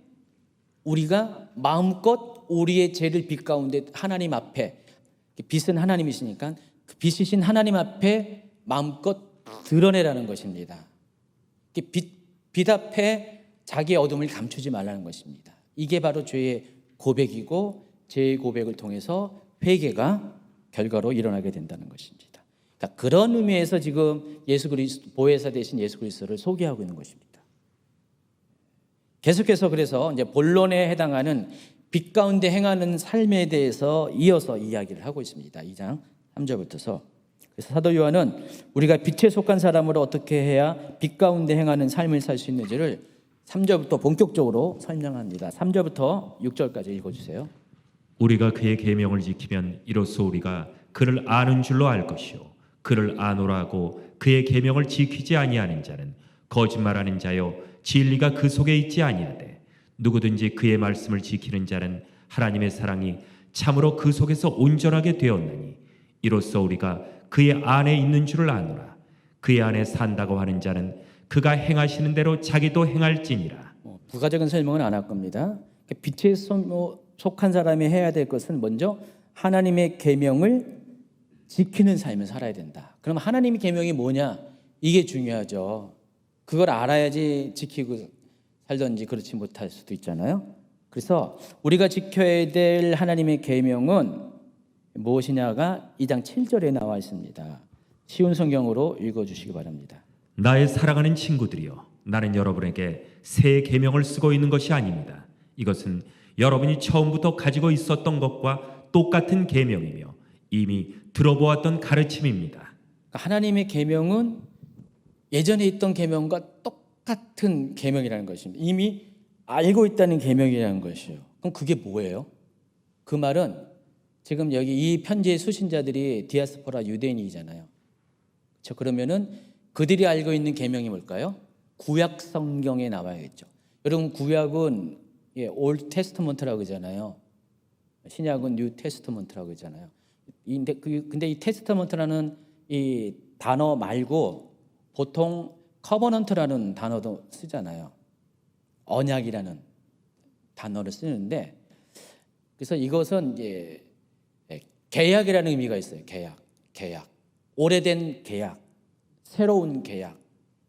우리가 마음껏 우리의 죄를 빛 가운데 하나님 앞에, 빛은 하나님이시니까 그 빛이신 하나님 앞에 마음껏 드러내라는 것입니다. 빛 앞에 자기의 어둠을 감추지 말라는 것입니다. 이게 바로 죄의 고백이고 죄의 고백을 통해서 회개가 결과로 일어나게 된다는 것입니다. 그러니까 그런 의미에서 지금 예수 그리스도 보혜사 대신 예수 그리스도를 소개하고 있는 것입니다. 계속해서 그래서 이제 본론에 해당하는 빛 가운데 행하는 삶에 대해서 이어서 이야기를 하고 있습니다. 2장 3절부터서. 그래서 사도 요한은 우리가 빛에 속한 사람으로 어떻게 해야 빛 가운데 행하는 삶을 살 수 있는지를 3절부터 본격적으로 설명합니다. 3절부터 6절까지 읽어주세요. 우리가 그의 계명을 지키면 이로써 우리가 그를 아는 줄로 알 것이요 그를 아노라 하고 그의 계명을 지키지 아니하는 자는 거짓말하는 자요 진리가 그 속에 있지 아니하되 누구든지 그의 말씀을 지키는 자는 하나님의 사랑이 참으로 그 속에서 온전하게 되었나니 이로써 우리가 그의 안에 있는 줄을 아노라. 그의 안에 산다고 하는 자는 그가 행하시는 대로 자기도 행할지니라. 부가적인 설명은 안 할 겁니다. 빛에 속한 사람이 해야 될 것은 먼저 하나님의 계명을 지키는 삶을 살아야 된다. 그럼 하나님의 계명이 뭐냐? 이게 중요하죠. 그걸 알아야지 지키고 살든지 그렇지 못할 수도 있잖아요. 그래서 우리가 지켜야 될 하나님의 계명은 무엇이냐가 2장 7절에 나와 있습니다. 쉬운 성경으로 읽어주시기 바랍니다. 나의 사랑하는 친구들이여 나는 여러분에게 새 계명을 쓰고 있는 것이 아닙니다. 이것은 여러분이 처음부터 가지고 있었던 것과 똑같은 계명이며 이미 들어보았던 가르침입니다. 그러니까 하나님의 계명은 예전에 있던 계명과 똑같은 계명이라는 것입니다. 이미 알고 있다는 계명이라는 것이요. 그럼 그게 뭐예요? 그 말은 지금 여기 이 편지의 수신자들이 디아스포라 유대인이잖아요. 그렇죠? 그러면은 그들이 알고 있는 계명이 뭘까요? 구약 성경에 나와야겠죠. 여러분 구약은 올드 테스트먼트라고 그러잖아요. 신약은 뉴 테스트먼트라고 그러잖아요. 근데 이 테스트먼트라는 이 단어 말고 보통 커버넌트라는 단어도 쓰잖아요. 언약이라는 단어를 쓰는데, 그래서 이것은 이제 계약이라는 의미가 있어요. 계약, 오래된 계약, 새로운 계약,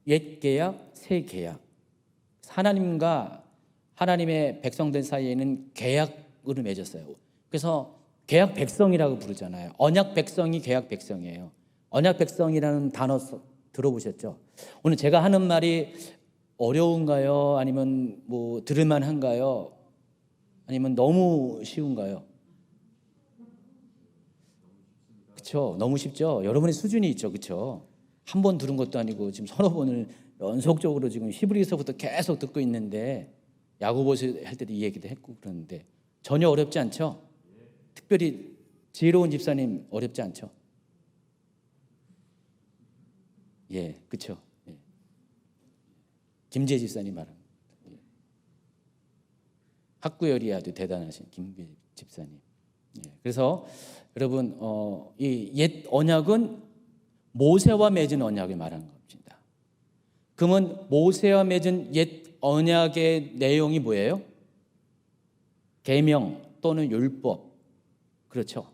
옛 계약, 새 계약. 하나님과 하나님의 백성들 사이에는 계약으로 맺었어요. 그래서 계약 백성이라고 부르잖아요. 언약 백성이 계약 백성이에요. 언약 백성이라는 단어 들어보셨죠? 오늘 제가 하는 말이 어려운가요? 아니면 뭐 들을만한가요? 아니면 너무 쉬운가요? 그렇죠? 너무 쉽죠? 여러분의 수준이 있죠, 그렇죠? 한 번 들은 것도 아니고 지금 서너 번을 연속적으로 지금 히브리서부터 계속 듣고 있는데, 야고보서 할 때도 이 얘기도 했고 그러는데 전혀 어렵지 않죠? 특별히 지혜로운 집사님 어렵지 않죠? 예, 그렇죠. 예. 김재 집사님 말은 학구열이야도 대단하신 김재 집사님. 예. 그래서 여러분 이 옛 언약은 모세와 맺은 언약을 말하는 겁니다. 그러면 모세와 맺은 옛 언약의 내용이 뭐예요? 계명 또는 율법. 그렇죠.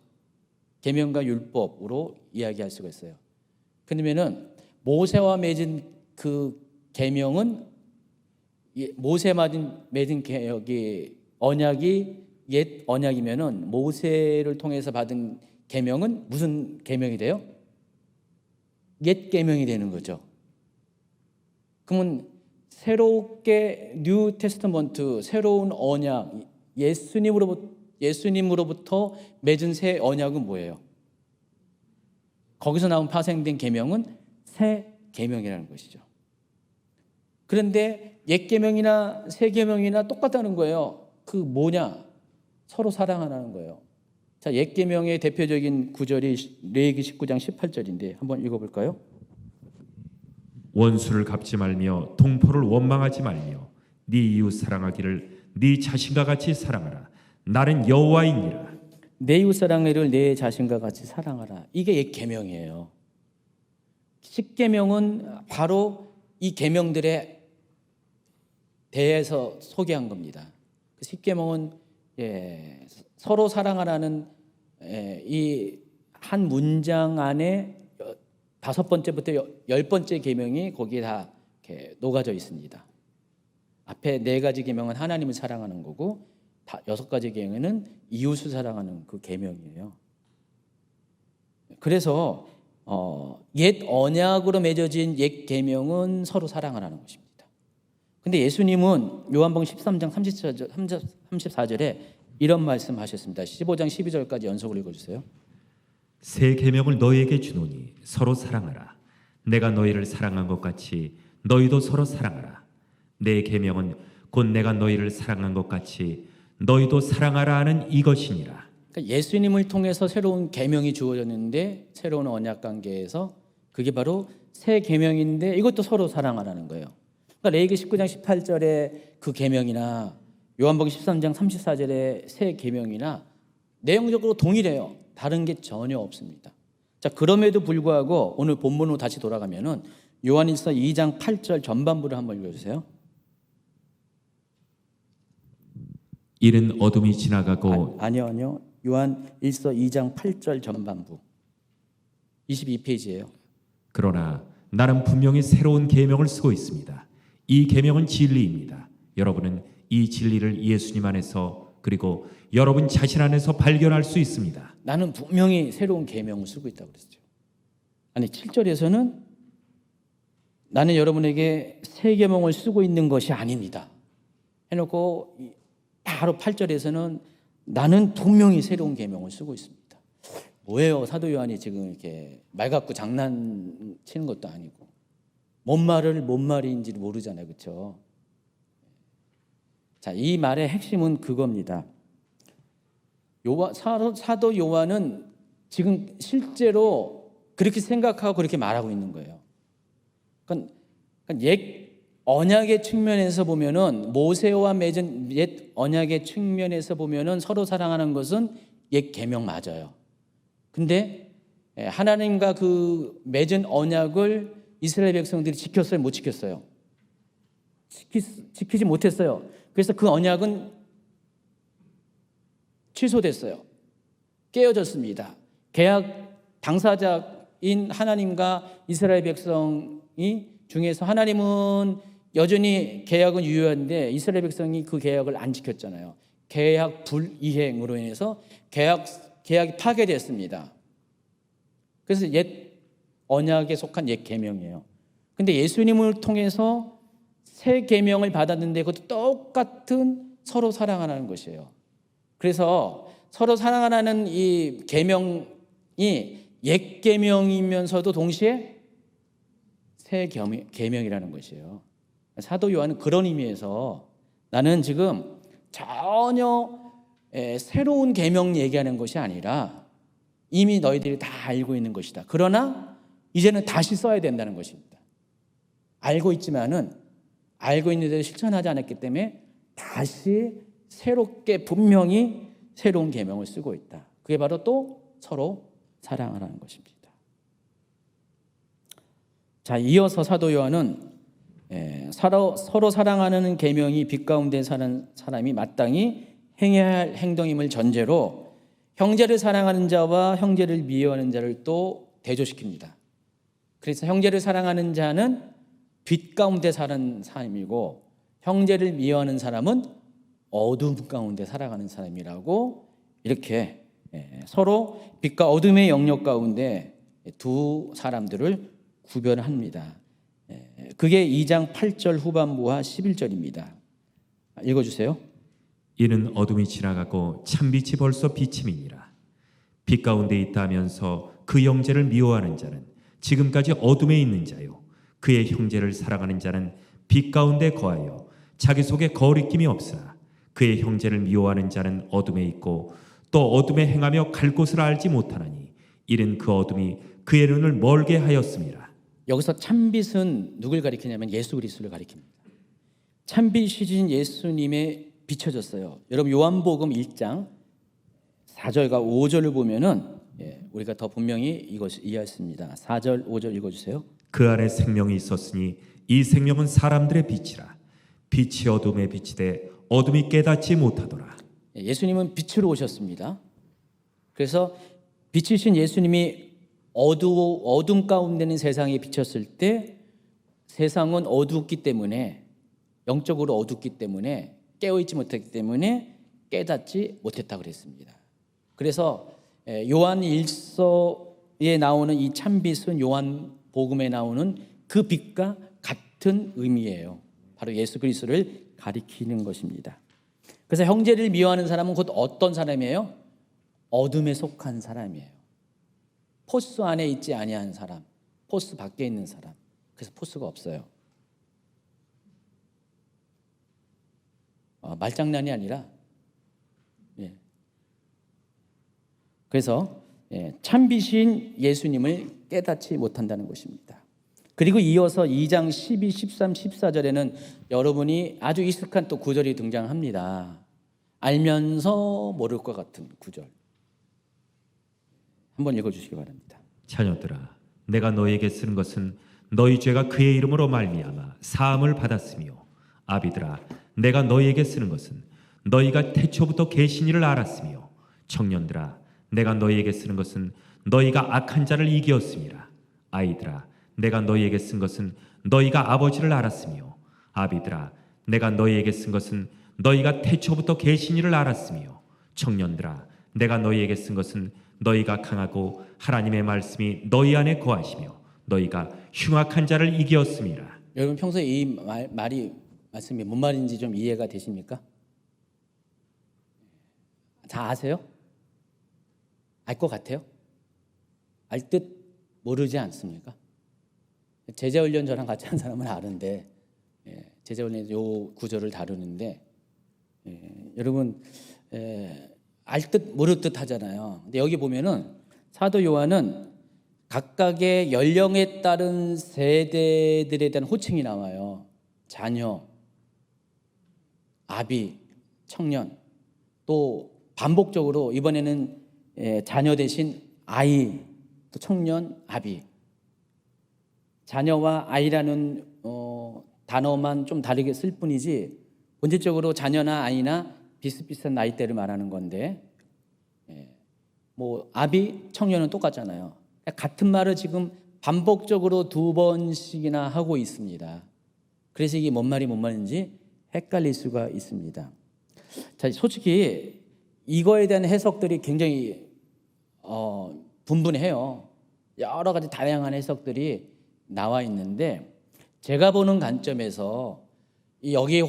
계명과 율법으로 이야기할 수가 있어요. 그러면은 모세와 맺은 그 계명은 모세와 맺은 언약이 옛 언약이면은 모세를 통해서 받은 계명은 무슨 계명이 돼요? 옛 계명이 되는 거죠. 그러면 새롭게 뉴 테스트먼트, 새로운 언약, 예수님으로부터 맺은 새 언약은 뭐예요? 거기서 나온 파생된 계명은 새 계명이라는 것이죠. 그런데 옛 계명이나 새 계명이나 똑같다는 거예요. 그 뭐냐? 서로 사랑하라는 거예요. 자, 옛 계명의 대표적인 구절이 레위기 19장 18절인데 한번 읽어볼까요? 원수를 갚지 말며 동포를 원망하지 말며 네 이웃 사랑하기를 네 자신과 같이 사랑하라. 나는 여호와이니라. 내 이웃 사랑을 내 자신과 같이 사랑하라. 이게 옛 계명이에요. 십계명은 바로 이 계명들에 대해서 소개한 겁니다. 십계명은 서로 사랑하라는 이 한 문장 안에 5번째부터 10번째 계명이 거기에 다 이렇게 녹아져 있습니다. 앞에 4가지 계명은 하나님을 사랑하는 거고 6가지 계명은 이웃을 사랑하는 그 계명이에요. 그래서 옛 언약으로 맺어진 옛 계명은 서로 사랑하라는 것입니다. 근데 예수님은 요한복음 13장 34절에 이런 말씀하셨습니다. 15장 12절까지 연속으로 읽어주세요. 새 계명을 너희에게 주노니 서로 사랑하라. 내가 너희를 사랑한 것 같이 너희도 서로 사랑하라. 내 계명은 곧 내가 너희를 사랑한 것 같이 너희도 사랑하라 하는 이것이니라. 그러니까 예수님을 통해서 새로운 계명이 주어졌는데, 새로운 언약 관계에서 그게 바로 새 계명인데 이것도 서로 사랑하라는 거예요. 그러니까 레위기 19장 18절의 그 계명이나 요한복음 13장 34절의 새 계명이나 내용적으로 동일해요. 다른 게 전혀 없습니다. 자, 그럼에도 불구하고 오늘 본문으로 다시 돌아가면은 요한일서 2장 8절 전반부를 한번 읽어주세요. 이른 어둠이 지나가고 아니요. 요한일서 2장 8절 전반부 22페이지예요. 그러나 나는 분명히 새로운 계명을 쓰고 있습니다. 이 계명은 진리입니다. 여러분은 이 진리를 예수님 안에서 그리고 여러분 자신 안에서 발견할 수 있습니다. 나는 분명히 새로운 계명을 쓰고 있다고 그랬죠. 아니 7절에서는 나는 여러분에게 새 계명을 쓰고 있는 것이 아닙니다 해놓고 바로 8절에서는 나는 분명히 새로운 계명을 쓰고 있습니다. 뭐예요? 사도 요한이 지금 이렇게 말 갖고 장난치는 것도 아니고 뭔 말인지를 모르잖아요, 그렇죠? 자, 이 말의 핵심은 그겁니다. 사도 요한은 지금 실제로 그렇게 생각하고 그렇게 말하고 있는 거예요. 그러니까 옛 언약의 측면에서 보면은 모세와 맺은 옛 언약의 측면에서 보면은 서로 사랑하는 것은 옛 계명 맞아요. 근데 하나님과 그 맺은 언약을 이스라엘 백성들이 지켰어요, 못 지켰어요? 지키지 못했어요. 그래서 그 언약은 취소됐어요. 깨어졌습니다. 계약 당사자인 하나님과 이스라엘 백성이 중에서 하나님은 여전히 계약은 유효한데 이스라엘 백성이 그 계약을 안 지켰잖아요. 계약 불이행으로 인해서 계약이 파괴됐습니다. 그래서 옛 언약에 속한 옛 계명이에요. 근데 예수님을 통해서 새 계명을 받았는데 그것도 똑같은 서로 사랑하라는 것이에요. 그래서 서로 사랑하라는 이 계명이 옛 계명이면서도 동시에 새 계명이라는 것이에요. 사도 요한은 그런 의미에서 나는 지금 전혀 새로운 계명 얘기하는 것이 아니라 이미 너희들이 다 알고 있는 것이다. 그러나 이제는 다시 써야 된다는 것입니다. 알고 있지만은 알고 있는데도 실천하지 않았기 때문에 다시 새롭게 분명히 새로운 계명을 쓰고 있다. 그게 바로 또 서로 사랑하라는 것입니다. 자, 이어서 사도 요한은 서로 사랑하는 계명이 빛 가운데 사는 사람이 마땅히 행해야 할 행동임을 전제로 형제를 사랑하는 자와 형제를 미워하는 자를 또 대조시킵니다. 그래서 형제를 사랑하는 자는 빛 가운데 사는 사람이고 형제를 미워하는 사람은 어둠 가운데 살아가는 사람이라고 이렇게 서로 빛과 어둠의 영역 가운데 두 사람들을 구별합니다. 그게 2장 8절 후반부와 11절입니다. 읽어주세요. 이는 어둠이 지나가고 참빛이 벌써 비침이니라. 빛 가운데 있다 하면서 그 형제를 미워하는 자는 지금까지 어둠에 있는 자요, 그의 형제를 사랑하는 자는 빛 가운데 거하여 자기 속에 거리낌이 없으나 그의 형제를 미워하는 자는 어둠에 있고 또 어둠에 행하며 갈 곳을 알지 못하나니 이는 그 어둠이 그의 눈을 멀게 하였습니다. 여기서 참빛은 누굴 가리키냐면 예수 그리스도를 가리킵니다. 참빛이신 예수님에 비춰졌어요. 여러분 요한복음 1장 4절과 5절을 보면은 우리가 더 분명히 이것을 이해했습니다. 4절 5절 읽어주세요. 그 안에 생명이 있었으니 이 생명은 사람들의 빛이라. 빛이 어둠에 비치되 어둠이 깨닫지 못하더라. 예수님은 빛으로 오셨습니다. 그래서 빛이신 예수님이 어둠 가운데 있는 세상에 비쳤을 때 세상은 어둡기 때문에 영적으로 어둡기 때문에 깨어있지 못했기 때문에 깨닫지 못했다고 그랬습니다. 그래서 요한 1서에 나오는 이 참빛은 요한 복음에 나오는 그 빛과 같은 의미예요. 바로 예수 그리스도를 가리키는 것입니다. 그래서 형제를 미워하는 사람은 곧 어떤 사람이에요? 어둠에 속한 사람이에요. 포스 안에 있지 아니한 사람, 포스 밖에 있는 사람. 그래서 포스가 없어요. 말장난이 아니라 그래서 참빛인 예수님을 깨닫지 못한다는 것입니다. 그리고 이어서 2장 12, 13, 14절에는 여러분이 아주 익숙한 또 구절이 등장합니다. 알면서 모를 것 같은 구절. 한번 읽어주시기 바랍니다. 자녀들아, 내가 너희에게 쓰는 것은 너희 죄가 그의 이름으로 말미암아 사함을 받았으며, 아비들아, 내가 너희에게 쓰는 것은 너희가 태초부터 계신 이를 알았으며, 청년들아, 내가 너희에게 쓰는 것은 너희가 악한 자를 이기었음이라. 아이들아, 내가 너희에게 쓴 것은 너희가 아버지를 알았으며, 아비들아, 내가 너희에게 쓴 것은 너희가 태초부터 계신 이를 알았으며, 청년들아, 내가 너희에게 쓴 것은 너희가 강하고 하나님의 말씀이 너희 안에 거하시며 너희가 흉악한 자를 이기었음이라. 여러분 평소에 이 말씀이 뭔 말인지 좀 이해가 되십니까? 다 아세요? 알 것 같아요? 알 듯 모르지 않습니까? 제자훈련 저랑 같이 한 사람은 아는데, 제자훈련 요 구절을 다루는데, 여러분 알 듯 모를 듯 하잖아요. 근데 여기 보면은 사도 요한은 각각의 연령에 따른 세대들에 대한 호칭이 나와요. 자녀, 아비, 청년, 또 반복적으로 이번에는 자녀 대신 아이, 또 청년, 아비. 자녀와 아이라는 단어만 좀 다르게 쓸 뿐이지 본질적으로 자녀나 아이나 비슷비슷한 나이대를 말하는 건데, 뭐 아비, 청년은 똑같잖아요. 같은 말을 지금 반복적으로 2번씩이나 하고 있습니다. 그래서 이게 뭔 말인지 헷갈릴 수가 있습니다. 자, 솔직히 이거에 대한 해석들이 굉장히 분분해요. 여러 가지 다양한 해석들이 나와 있는데, 제가 보는 관점에서 여기에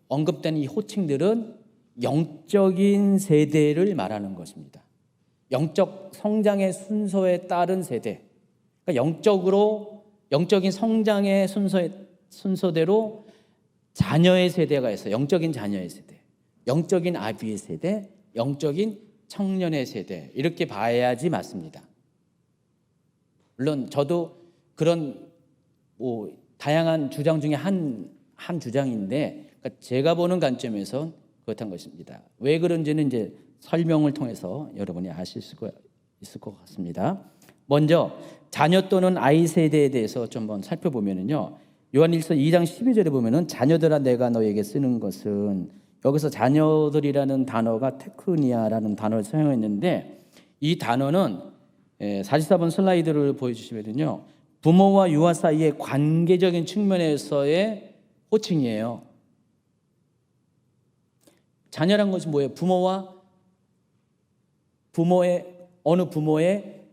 언급되는 이 호칭들은 영적인 세대를 말하는 것입니다. 영적 성장의 순서에 따른 세대. 그러니까 영적인 성장의 순서대로 자녀의 세대가 있어요. 영적인 자녀의 세대, 영적인 아비의 세대, 영적인 청년의 세대, 이렇게 봐야지 맞습니다. 물론 저도 그런 다양한 주장 중에 한 주장인데, 그러니까 제가 보는 관점에서 그렇다는 것입니다. 왜 그런지는 이제 설명을 통해서 여러분이 아실 수가 있을 것 같습니다. 먼저 자녀 또는 아이 세대에 대해서 좀 한번 살펴보면요, 요한일서 2장 12절에 보면은 자녀들아 내가 너에게 쓰는 것은, 여기서 자녀들이라는 단어가 테크니아라는 단어를 사용했는데, 이 단어는 44번 슬라이드를 보여주시면요, 부모와 유아 사이의 관계적인 측면에서의 호칭이에요. 자녀란 것이 뭐예요? 어느 부모의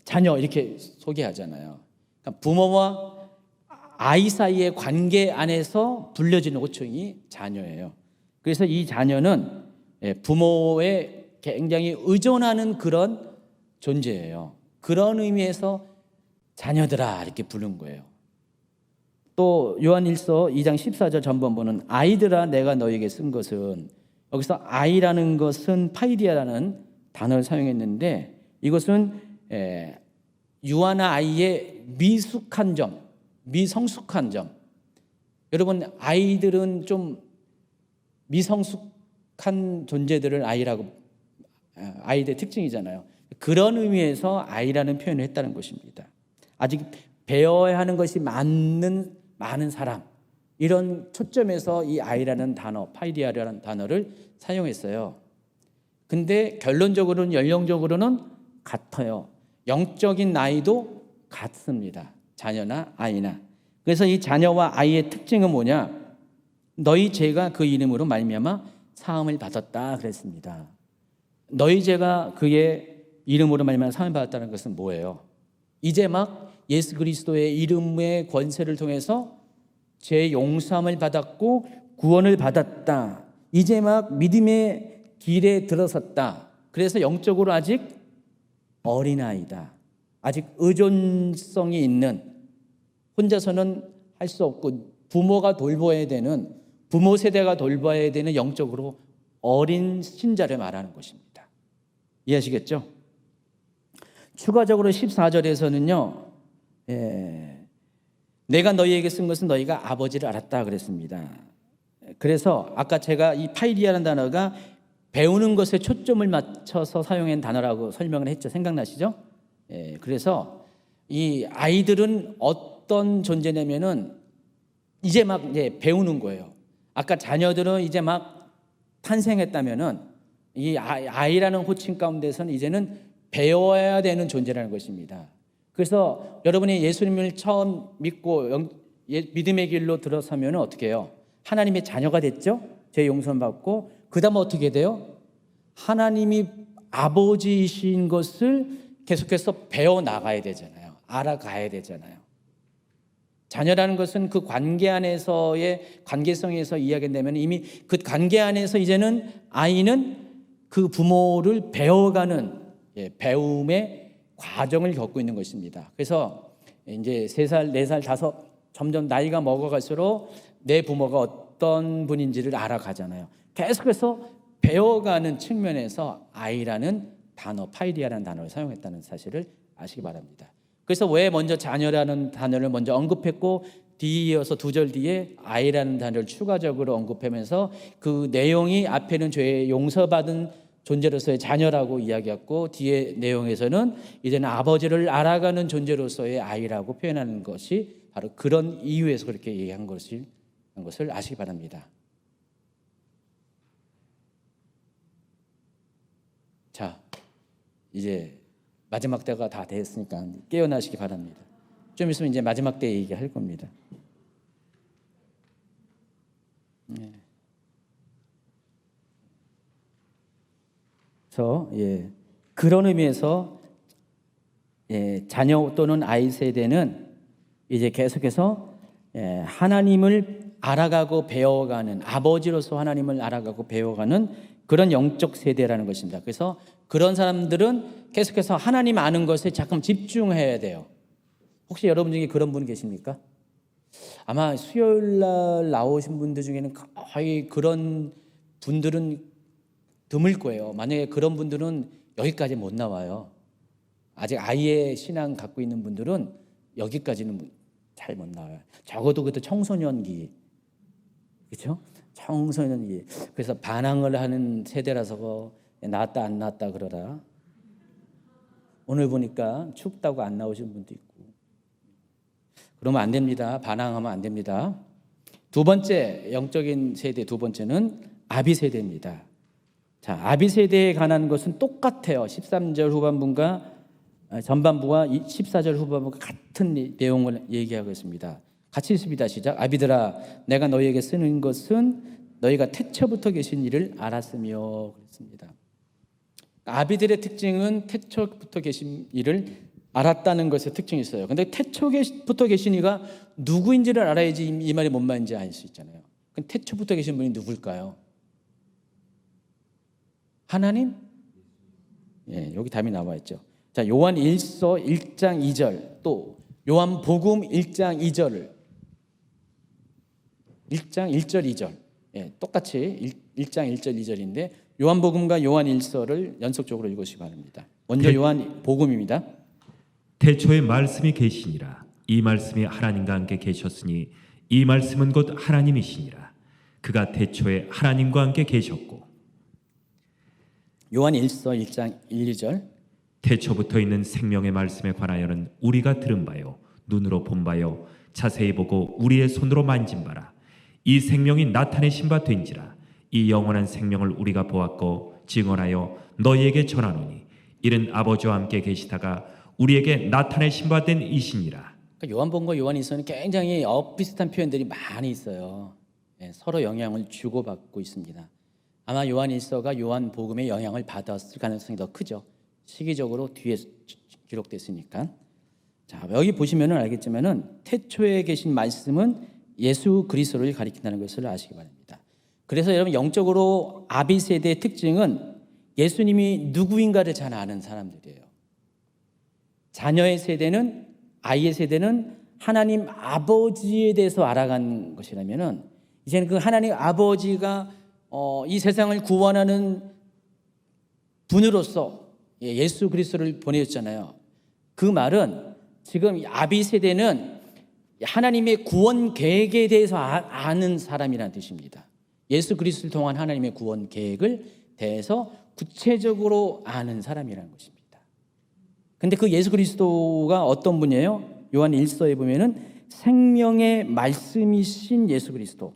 자녀 이렇게 소개하잖아요. 그러니까 부모와 아이 사이의 관계 안에서 불려지는 호칭이 자녀예요. 그래서 이 자녀는 부모에 굉장히 의존하는 그런 존재예요. 그런 의미에서 자녀들아 이렇게 부른 거예요. 또 요한일서 2장 14절 전반부는 아이들아 내가 너에게 쓴 것은, 여기서 아이라는 것은 파이디아라는 단어를 사용했는데, 이것은 유아나 아이의 미숙한 점, 미성숙한 점. 여러분, 아이들은 좀 미성숙한 존재들을 아이들의 특징이잖아요. 그런 의미에서 아이라는 표현을 했다는 것입니다. 아직 배워야 하는 것이 많은 사람, 이런 초점에서 이 아이라는 단어, 파이디아라는 단어를 사용했어요. 근데 결론적으로는, 연령적으로는 같아요. 영적인 나이도 같습니다. 자녀나 아이나. 그래서 이 자녀와 아이의 특징은 뭐냐? 너희 죄가 그 이름으로 말미암아 사함을 받았다 그랬습니다. 너희 죄가 그의 이름으로 말미암아 사함을 받았다는 것은 뭐예요? 이제 막 예수 그리스도의 이름의 권세를 통해서 죄 용서함을 받았고 구원을 받았다. 이제 막 믿음의 길에 들어섰다. 그래서 영적으로 아직 어린아이다. 아직 의존성이 있는, 혼자서는 할 수 없고 부모가 돌봐야 되는, 부모 세대가 돌봐야 되는 영적으로 어린 신자를 말하는 것입니다. 이해하시겠죠? 추가적으로 14절에서는요, 내가 너희에게 쓴 것은 너희가 아버지를 알았다 그랬습니다. 그래서 아까 제가 이 파이디아라는 단어가 배우는 것에 초점을 맞춰서 사용한 단어라고 설명을 했죠. 생각나시죠? 그래서 이 아이들은 어떤 존재냐면은 이제 막 배우는 거예요. 아까 자녀들은 이제 막 탄생했다면은 이 아이라는 호칭 가운데서는 이제는 배워야 되는 존재라는 것입니다. 그래서 여러분이 예수님을 처음 믿고 믿음의 길로 들어서면 어떻게 해요? 하나님의 자녀가 됐죠? 죄 용서 받고, 그 다음 어떻게 돼요? 하나님이 아버지이신 것을 계속해서 배워나가야 되잖아요. 알아가야 되잖아요. 자녀라는 것은 그 관계 안에서의 관계성에서 이야기된다면, 이미 그 관계 안에서 이제는 아이는 그 부모를 배워가는 배움의 과정을 겪고 있는 것입니다. 그래서 이제 3살, 4살, 5 점점 나이가 먹어갈수록 내 부모가 어떤 분인지를 알아가잖아요. 계속해서 배워가는 측면에서 아이라는 단어, 파이디아라는 단어를 사용했다는 사실을 아시기 바랍니다. 그래서 왜 먼저 자녀라는 단어를 먼저 언급했고 뒤이어서 2절 뒤에 아이라는 단어를 추가적으로 언급하면서 그 내용이 앞에는 죄 용서받은 존재로서의 자녀라고 이야기했고 뒤에 내용에서는 이제는 아버지를 알아가는 존재로서의 아이라고 표현하는 것이 바로 그런 이유에서 그렇게 얘기한 것을 아시기 바랍니다. 자, 이제 마지막 때가 다 됐으니까 깨어나시기 바랍니다. 좀 있으면 이제 마지막 때 얘기할 겁니다. 그래서 그런 의미에서 자녀 또는 아이 세대는 이제 계속해서 하나님을 알아가고 배워가는 아버지로서 하나님을 알아가고 배워가는 그런 영적 세대라는 것입니다. 그래서 그런 사람들은 계속해서 하나님 아는 것에 잠깐 집중해야 돼요. 혹시 여러분 중에 그런 분 계십니까? 아마 수요일 날 나오신 분들 중에는 거의 그런 분들은 드물 거예요. 만약에 그런 분들은 여기까지 못 나와요. 아직 아이의 신앙 갖고 있는 분들은 여기까지는 잘 못 나와요. 적어도 그때 청소년기, 그렇죠? 청소년기. 그래서 반항을 하는 세대라서 나왔다 안 나왔다 그러라. 오늘 보니까 춥다고 안 나오신 분도 있고. 그러면 안 됩니다. 반항하면 안 됩니다. 두 번째 영적인 세대 두 번째는 아비 세대입니다. 자, 아비 세대에 관한 것은 똑같아요. 13절 후반부가 전반부와 14절 후반부가 같은 내용을 얘기하고 있습니다. 같이 읽습니다. 시작. 아비들아, 내가 너희에게 쓰는 것은 너희가 태초부터 계신 이를 알았으며 그랬습니다. 아비들의 특징은 태초부터 계신 이를 알았다는 것의 특징이 있어요. 그런데 태초부터 계신 이가 누구인지를 알아야지 이 말이 뭔 말인지 알 수 있잖아요. 그럼 태초부터 계신 분이 누굴까요? 하나님? 여기 답이 나와 있죠. 자, 요한 1서 1장 2절 또 요한 복음 1장 2절을 1장 1절 2절 똑같이 1장 1절 2절인데 요한 복음과 요한 1서를 연속적으로 읽으시기 바랍니다. 먼저 요한 복음입니다. 태초에 말씀이 계시니라. 이 말씀이 하나님과 함께 계셨으니 이 말씀은 곧 하나님이시니라. 그가 태초에 하나님과 함께 계셨고. 요한 1서 1장 1, 2절 태초부터 있는 생명의 말씀에 관하여는 우리가 들은 바요 눈으로 본 바요 자세히 보고 우리의 손으로 만진 바라. 이 생명이 나타내신 바 된지라. 이 영원한 생명을 우리가 보았고 증언하여 너희에게 전하노니 이는 아버지와 함께 계시다가 우리에게 나타내신 바 된 이시니라. 그러니까 요한복음과 요한일서는 굉장히 비슷한 표현들이 많이 있어요. 서로 영향을 주고받고 있습니다. 아마 요한일서가 요한복음의 영향을 받았을 가능성이 더 크죠. 시기적으로 뒤에 기록됐으니까. 자, 여기 보시면은 알겠지만은 태초에 계신 말씀은 예수 그리스도를 가리킨다는 것을 아시기 바랍니다. 그래서 여러분 영적으로 아비 세대의 특징은 예수님이 누구인가를 잘 아는 사람들이에요. 자녀의 세대는 아이의 세대는 하나님 아버지에 대해서 알아가는 것이라면은 이제는 그 하나님 아버지가 이 세상을 구원하는 분으로서 예수 그리스도를 보내셨잖아요. 그 말은 지금 아비 세대는 하나님의 구원 계획에 대해서 아는 사람이라는 뜻입니다. 예수 그리스도를 통한 하나님의 구원 계획을 대해서 구체적으로 아는 사람이라는 것입니다. 근데 그 예수 그리스도가 어떤 분이에요? 요한 1서에 보면은 생명의 말씀이신 예수 그리스도.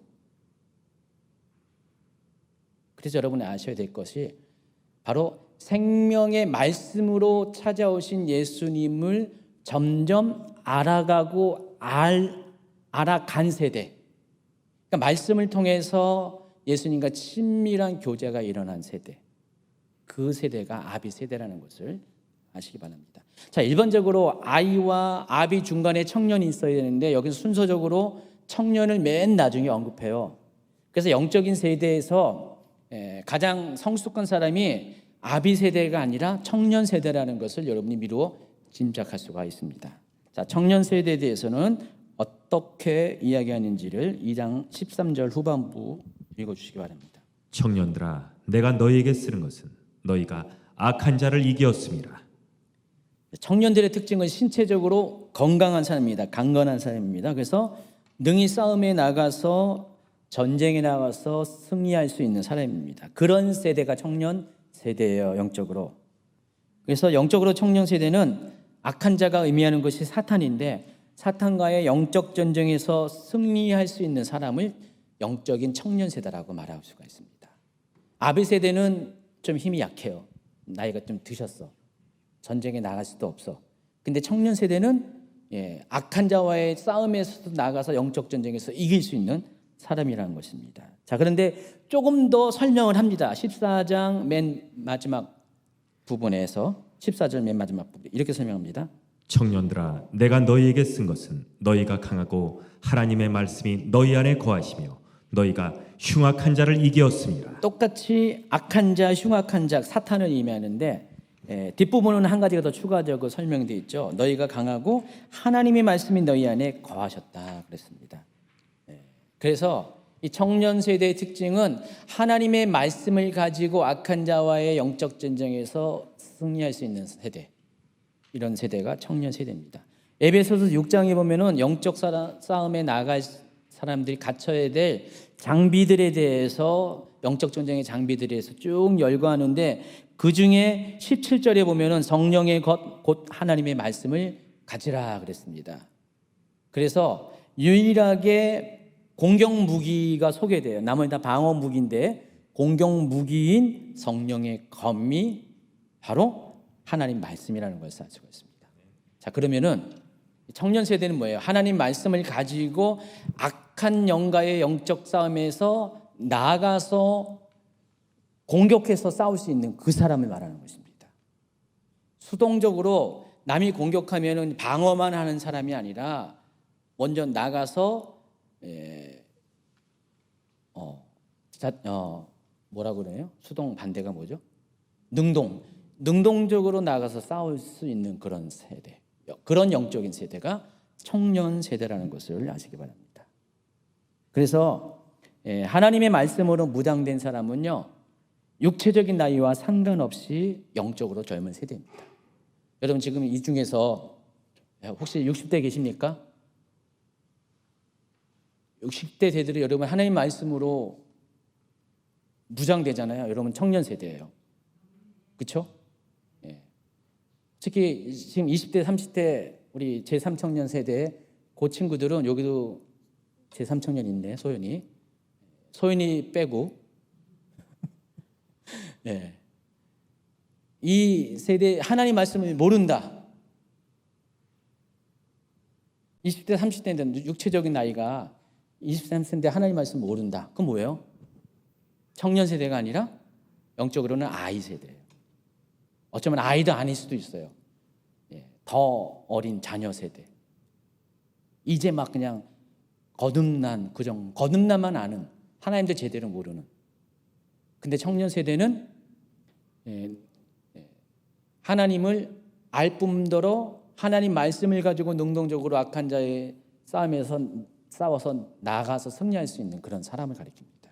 그래서 여러분이 아셔야 될 것이 바로 생명의 말씀으로 찾아오신 예수님을 점점 알아가고 알아간 세대. 그러니까 말씀을 통해서 예수님과 친밀한 교제가 일어난 세대. 그 세대가 아비 세대라는 것을 아시기 바랍니다. 자, 일반적으로 아이와 아비 중간에 청년이 있어야 되는데 여기서 순서적으로 청년을 맨 나중에 언급해요. 그래서 영적인 세대에서 가장 성숙한 사람이 아비 세대가 아니라 청년 세대라는 것을 여러분이 미루어 짐작할 수가 있습니다. 자, 청년 세대에 대해서는 어떻게 이야기하는지를 2장 13절 후반부 읽어주시기 바랍니다. 청년들아, 내가 너희에게 쓰는 것은 너희가 악한 자를 이기었음이라. 청년들의 특징은 신체적으로 건강한 사람입니다. 강건한 사람입니다. 그래서 능히 싸움에 나가서 전쟁에 나가서 승리할 수 있는 사람입니다. 그런 세대가 청년 세대예요, 영적으로. 그래서 영적으로 청년 세대는 악한 자가 의미하는 것이 사탄인데 사탄과의 영적 전쟁에서 승리할 수 있는 사람을 영적인 청년 세대라고 말할 수가 있습니다. 아비 세대는 좀 힘이 약해요. 나이가 좀 드셨어. 전쟁에 나갈 수도 없어. 근데 청년 세대는 악한 자와의 싸움에서 나가서 영적 전쟁에서 이길 수 있는 사람이라는 것입니다. 자, 그런데 조금 더 설명을 합니다. 14장 맨 마지막 부분에서 14절 맨 마지막 부분 이렇게 설명합니다. 청년들아, 내가 너희에게 쓴 것은 너희가 강하고 하나님의 말씀이 너희 안에 거하시며 너희가 흉악한 자를 이기었음이라. 똑같이 악한 자, 흉악한 자, 사탄을 의미하는데 뒷부분은 한 가지가 더 추가적으로 설명되어 있죠. 너희가 강하고 하나님의 말씀이 너희 안에 거하셨다 그랬습니다. 그래서 이 청년 세대의 특징은 하나님의 말씀을 가지고 악한 자와의 영적 전쟁에서 승리할 수 있는 세대, 이런 세대가 청년 세대입니다. 에베소서 6장에 보면은 영적 싸움에 나갈 사람들이 갖춰야 될 장비들에 대해서 영적 전쟁의 장비들에 대해서 쭉 열거하는데 그 중에 17절에 보면은 성령의 것 곧 하나님의 말씀을 가지라 그랬습니다. 그래서 유일하게 공격 무기가 소개돼요. 나머지 다 방어 무기인데 공격 무기인 성령의 검이 바로 하나님 말씀이라는 것을 알 수가 있습니다. 자, 그러면은 청년 세대는 뭐예요? 하나님 말씀을 가지고 악한 영과의 영적 싸움에서 나아가서 공격해서 싸울 수 있는 그 사람을 말하는 것입니다. 수동적으로 남이 공격하면은 방어만 하는 사람이 아니라 먼저 나가서 뭐라고 그래요? 수동 반대가 뭐죠? 능동적으로 나가서 싸울 수 있는 그런 세대, 그런 영적인 세대가 청년 세대라는 것을 아시기 바랍니다. 그래서 하나님의 말씀으로 무장된 사람은요, 육체적인 나이와 상관없이 영적으로 젊은 세대입니다. 여러분 지금 이 중에서 혹시 60대 계십니까? 60대 세대들이 여러분 하나님 말씀으로 무장되잖아요. 여러분 청년 세대예요. 그렇죠? 특히 지금 20대, 30대 우리 제3청년 세대 그 친구들은 여기도 제3청년 있네. 소연이 빼고 이 세대 하나님 말씀을 모른다. 20대, 30대인데 육체적인 나이가 20대, 30대인데 하나님 말씀 모른다. 그건 뭐예요? 청년 세대가 아니라 영적으로는 아이 세대예요. 어쩌면 아이도 아닐 수도 있어요. 더 어린 자녀 세대. 이제 막 그냥 거듭남만 아는, 하나님도 제대로 모르는. 근데 청년 세대는 하나님을 알 뿐더러 하나님 말씀을 가지고 능동적으로 악한 자의 싸워서 나가서 승리할 수 있는 그런 사람을 가리킵니다.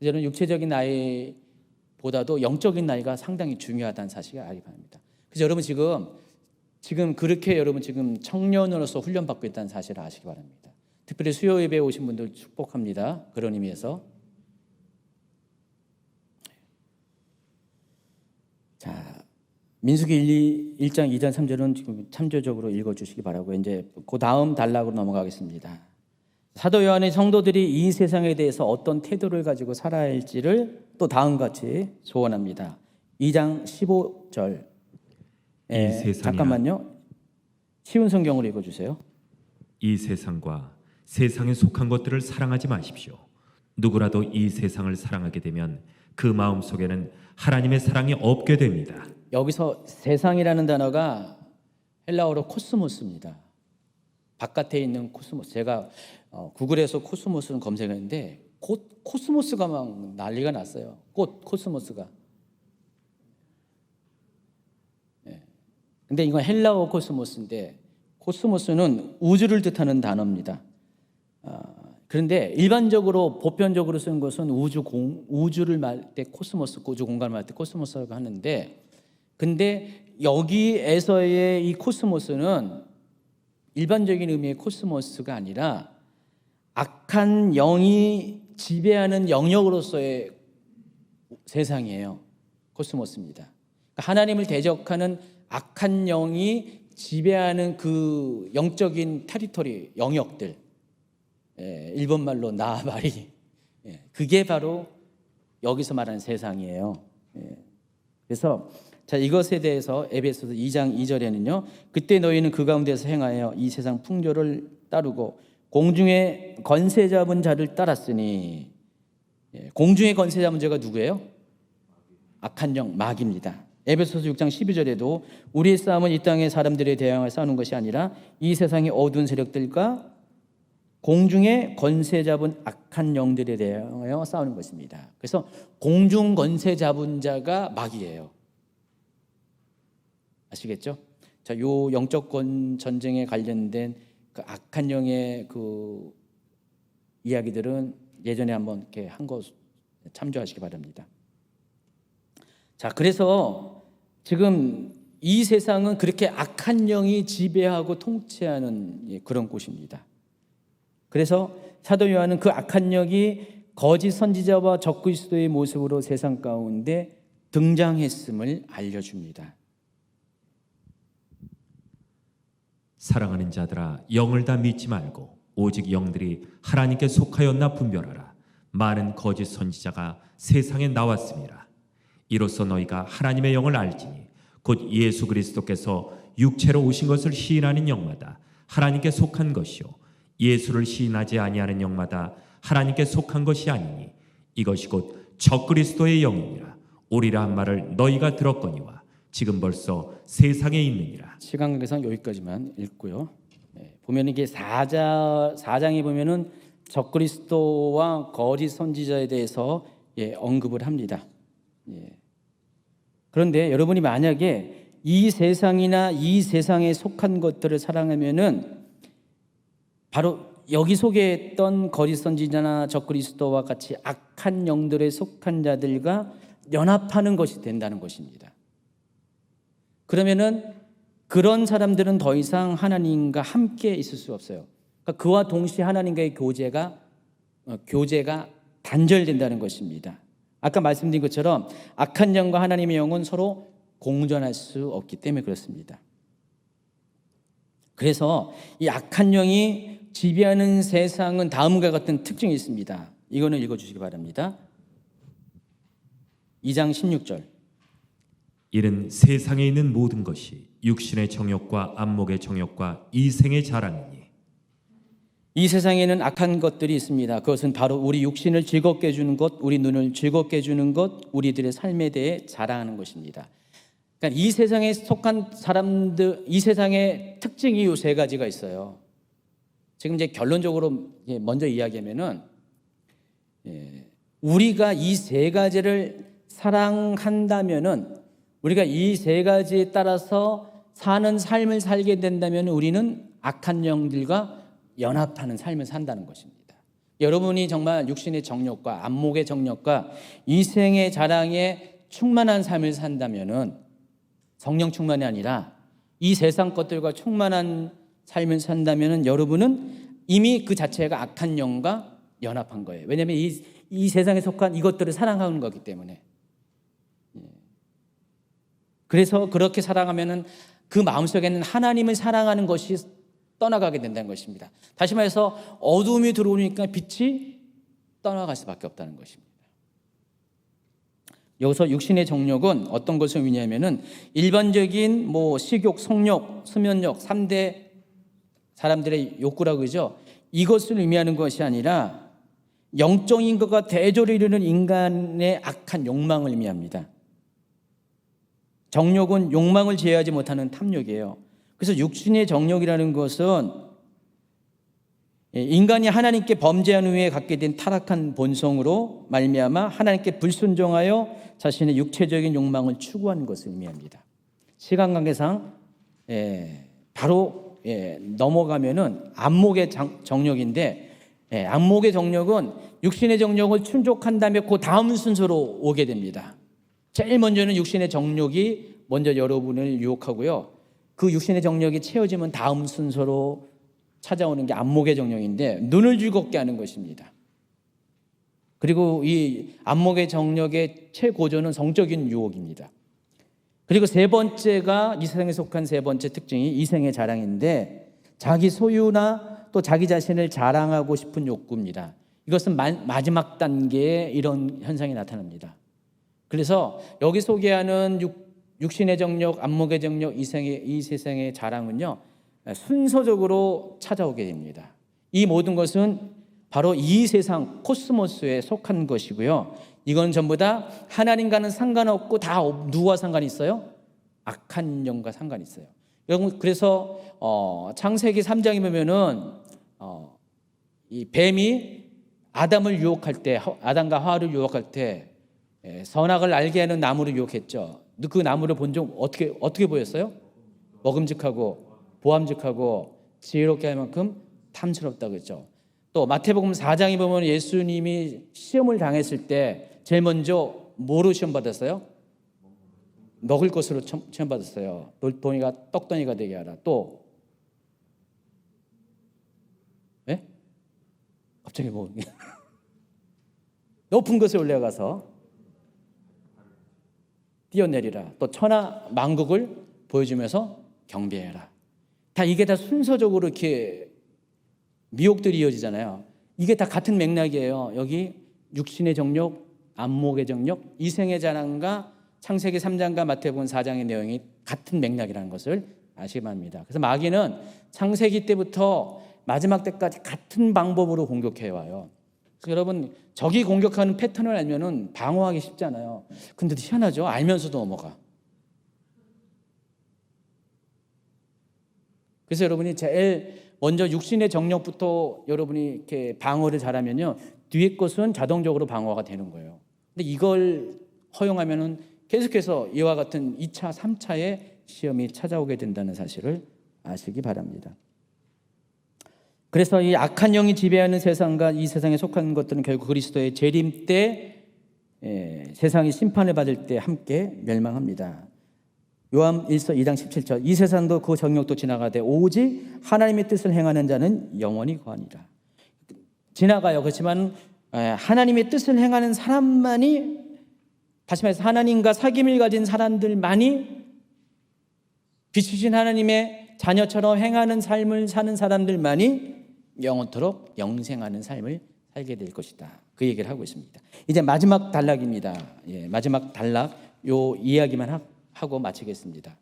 저는 육체적인 나이보다도 영적인 나이가 상당히 중요하다는 사실을 알기 바랍니다. 그래서 여러분 지금 그렇게 여러분 지금 청년으로서 훈련받고 있다는 사실을 아시기 바랍니다. 특별히 수요 예배에 오신 분들 축복합니다. 그런 의미에서. 자, 민수기 1장 2장 3절은 지금 참조적으로 읽어주시기 바라고 이제 그 다음 단락으로 넘어가겠습니다. 사도 요한의 성도들이 이 세상에 대해서 어떤 태도를 가지고 살아야 할지를 또 다음같이 소원합니다. 2장 15절. 잠깐만요. 쉬운 성경으로 읽어주세요. 이 세상과 세상에 속한 것들을 사랑하지 마십시오. 누구라도 이 세상을 사랑하게 되면 그 마음속에는 하나님의 사랑이 없게 됩니다. 여기서 세상이라는 단어가 헬라어로 코스모스입니다. 바깥에 있는 코스모스. 제가 구글에서 코스모스는 검색했는데 곧 코스모스가 막 난리가 났어요. 코스모스가. 근데 이건 헬라어 코스모스인데 코스모스는 우주를 뜻하는 단어입니다. 그런데 일반적으로 보편적으로 쓰는 것은 우주를 말 때 코스모스, 우주 공간을 말 때 코스모스라고 하는데, 근데 여기에서의 이 코스모스는 일반적인 의미의 코스모스가 아니라 악한 영이 지배하는 영역으로서의 세상이에요. 코스모스입니다. 그러니까 하나님을 대적하는 악한 영이 지배하는 그 영적인 테리토리, 영역들, 일본 말로 나아바리, 그게 바로 여기서 말하는 세상이에요. 그래서 자, 이것에 대해서 에베소서 2장 2절에는요, 그때 너희는 그 가운데서 행하여 이 세상 풍조를 따르고 공중의 권세 잡은 자를 따랐으니, 공중의 권세 잡은 자가 누구예요? 악한 영, 마귀입니다. 에베소서 6장 12절에도 우리의 싸움은 이 땅의 사람들에 대항하여 싸우는 것이 아니라 이 세상의 어두운 세력들과 공중의 권세 잡은 악한 영들에 대하여 싸우는 것입니다. 그래서 공중 권세 잡은 자가 마귀예요. 아시겠죠? 자, 요 영적 전쟁에 관련된 그 악한 영의 그 이야기들은 예전에 한번 이렇게 한 거 참조하시기 바랍니다. 자, 그래서 지금 이 세상은 그렇게 악한 영이 지배하고 통치하는 그런 곳입니다. 그래서 사도 요한은 그 악한 영이 거짓 선지자와 적그리스도의 모습으로 세상 가운데 등장했음을 알려줍니다. 사랑하는 자들아, 영을 다 믿지 말고 오직 영들이 하나님께 속하였나 분별하라. 많은 거짓 선지자가 세상에 나왔습니다. 이로써 너희가 하나님의 영을 알지니 곧 예수 그리스도께서 육체로 오신 것을 시인하는 영마다 하나님께 속한 것이요 예수를 시인하지 아니하는 영마다 하나님께 속한 것이 아니니 이것이 곧 적그리스도의 영이니라. 오리라 한 말을 너희가 들었거니와 지금 벌써 세상에 있느니라. 시간 관계상 여기까지만 읽고요. 보면 이게 4장에 보면은 적그리스도와 거짓 선지자에 대해서 언급을 합니다. 그런데 여러분이 만약에 이 세상이나 이 세상에 속한 것들을 사랑하면은 바로 여기 소개했던 거짓 선지자나 적그리스도와 같이 악한 영들에 속한 자들과 연합하는 것이 된다는 것입니다. 그러면은 그런 사람들은 더 이상 하나님과 함께 있을 수 없어요. 그러니까 그와 동시에 하나님과의 교제가 단절된다는 것입니다. 아까 말씀드린 것처럼 악한 영과 하나님의 영은 서로 공존할 수 없기 때문에 그렇습니다. 그래서 이 악한 영이 지배하는 세상은 다음과 같은 특징이 있습니다. 이거는 읽어주시기 바랍니다. 2장 16절. 이는 세상에 있는 모든 것이 육신의 정욕과 안목의 정욕과 이생의 자랑이니. 이 세상에는 악한 것들이 있습니다. 그것은 바로 우리 육신을 즐겁게 해주는 것, 우리 눈을 즐겁게 해주는 것, 우리들의 삶에 대해 자랑하는 것입니다. 그러니까 이 세상에 속한 사람들, 이 세상의 특징이 요 세 가지가 있어요. 지금 이제 결론적으로 먼저 이야기하면은 우리가 이 세 가지를 사랑한다면은, 우리가 이 세 가지에 따라서 사는 삶을 살게 된다면 우리는 악한 영들과 연합하는 삶을 산다는 것입니다. 여러분이 정말 육신의 정욕과 안목의 정욕과 이생의 자랑에 충만한 삶을 산다면은, 성령 충만이 아니라 이 세상 것들과 충만한 삶을 산다면은 여러분은 이미 그 자체가 악한 영과 연합한 거예요. 왜냐하면 이 세상에 속한 이것들을 사랑하는 거기 때문에. 그래서 그렇게 사랑하면은 그 마음속에는 하나님을 사랑하는 것이 떠나가게 된다는 것입니다. 다시 말해서 어두움이 들어오니까 빛이 떠나갈 수밖에 없다는 것입니다. 여기서 육신의 정욕은 어떤 것을 의미하면은 일반적인 식욕, 성욕, 수면욕 3대 사람들의 욕구라고 그러죠. 이것을 의미하는 것이 아니라 영적인 것과 대조를 이루는 인간의 악한 욕망을 의미합니다. 정욕은 욕망을 제어하지 못하는 탐욕이에요. 그래서 육신의 정욕이라는 것은 인간이 하나님께 범죄한 후에 갖게 된 타락한 본성으로 말미암아 하나님께 불순종하여 자신의 육체적인 욕망을 추구하는 것을 의미합니다. 시간 관계상 바로 넘어가면은 안목의 정력인데, 안목의 정력은 육신의 정력을 충족한 다음에 그 다음 순서로 오게 됩니다. 제일 먼저는 육신의 정력이 먼저 여러분을 유혹하고요. 그 육신의 정력이 채워지면 다음 순서로 찾아오는 게 안목의 정력인데, 눈을 즐겁게 하는 것입니다. 그리고 이 안목의 정력의 최고조는 성적인 유혹입니다. 그리고 세 번째가 이 세상에 속한 세 번째 특징이 이생의 자랑인데, 자기 소유나 또 자기 자신을 자랑하고 싶은 욕구입니다. 이것은 마지막 단계에 이런 현상이 나타납니다. 그래서 여기 소개하는 육신의 정력, 안목의 정력, 이 세상의 자랑은요, 순서적으로 찾아오게 됩니다. 이 모든 것은 바로 이 세상 코스모스에 속한 것이고요. 이건 전부 다 하나님과는 상관없고 다 누구와 상관이 있어요? 악한 영과 상관이 있어요. 여러분, 그래서 창세기 3장에 보면은 이 뱀이 아담을 유혹할 때, 아담과 하와를 유혹할 때 선악을 알게 하는 나무를 유혹했죠. 그 나무를 본 적 어떻게 보였어요? 먹음직하고 보암직하고 지혜롭게 할 만큼 탐스럽다고 했죠. 또 마태복음 4장에 보면 예수님이 시험을 당했을 때 제일 먼저 뭐로 시험 받았어요? 먹을 것으로 시험 받았어요. 돌덩이가 떡덩이가 되게 하라. 또 갑자기 뭐 높은 곳에 올라가서 뛰어내리라. 또 천하 만국을 보여주면서 경배해라. 이게 다 순서적으로 이렇게 미혹들이 이어지잖아요. 이게 다 같은 맥락이에요. 여기 육신의 정력, 안목의 정력, 이생의 자랑과 창세기 3장과 마태복음 4장의 내용이 같은 맥락이라는 것을 아시기 바랍니다. 그래서 마귀는 창세기 때부터 마지막 때까지 같은 방법으로 공격해 와요. 그래서 여러분, 적이 공격하는 패턴을 알면은 방어하기 쉽잖아요. 근데 희한하죠. 알면서도 넘어가. 그래서 여러분이 제일 먼저 육신의 정력부터 여러분이 이렇게 방어를 잘하면요, 뒤에 것은 자동적으로 방어가 되는 거예요. 근데 이걸 허용하면은 계속해서 이와 같은 2차, 3차의 시험이 찾아오게 된다는 사실을 아시기 바랍니다. 그래서 이 악한 영이 지배하는 세상과 이 세상에 속한 것들은 결국 그리스도의 재림 때 세상이 심판을 받을 때 함께 멸망합니다. 요한 1서 2장 17절, 이 세상도 그 정욕도 지나가되 오직 하나님의 뜻을 행하는 자는 영원히 거하니라. 지나가요. 그렇지만 하나님의 뜻을 행하는 사람만이, 다시 말해서 하나님과 사귐을 가진 사람들만이, 빛이신 하나님의 자녀처럼 행하는 삶을 사는 사람들만이 영원토록 영생하는 삶을 살게 될 것이다. 그 얘기를 하고 있습니다. 이제 마지막 단락입니다. 마지막 단락 요 이야기만 하고 마치겠습니다.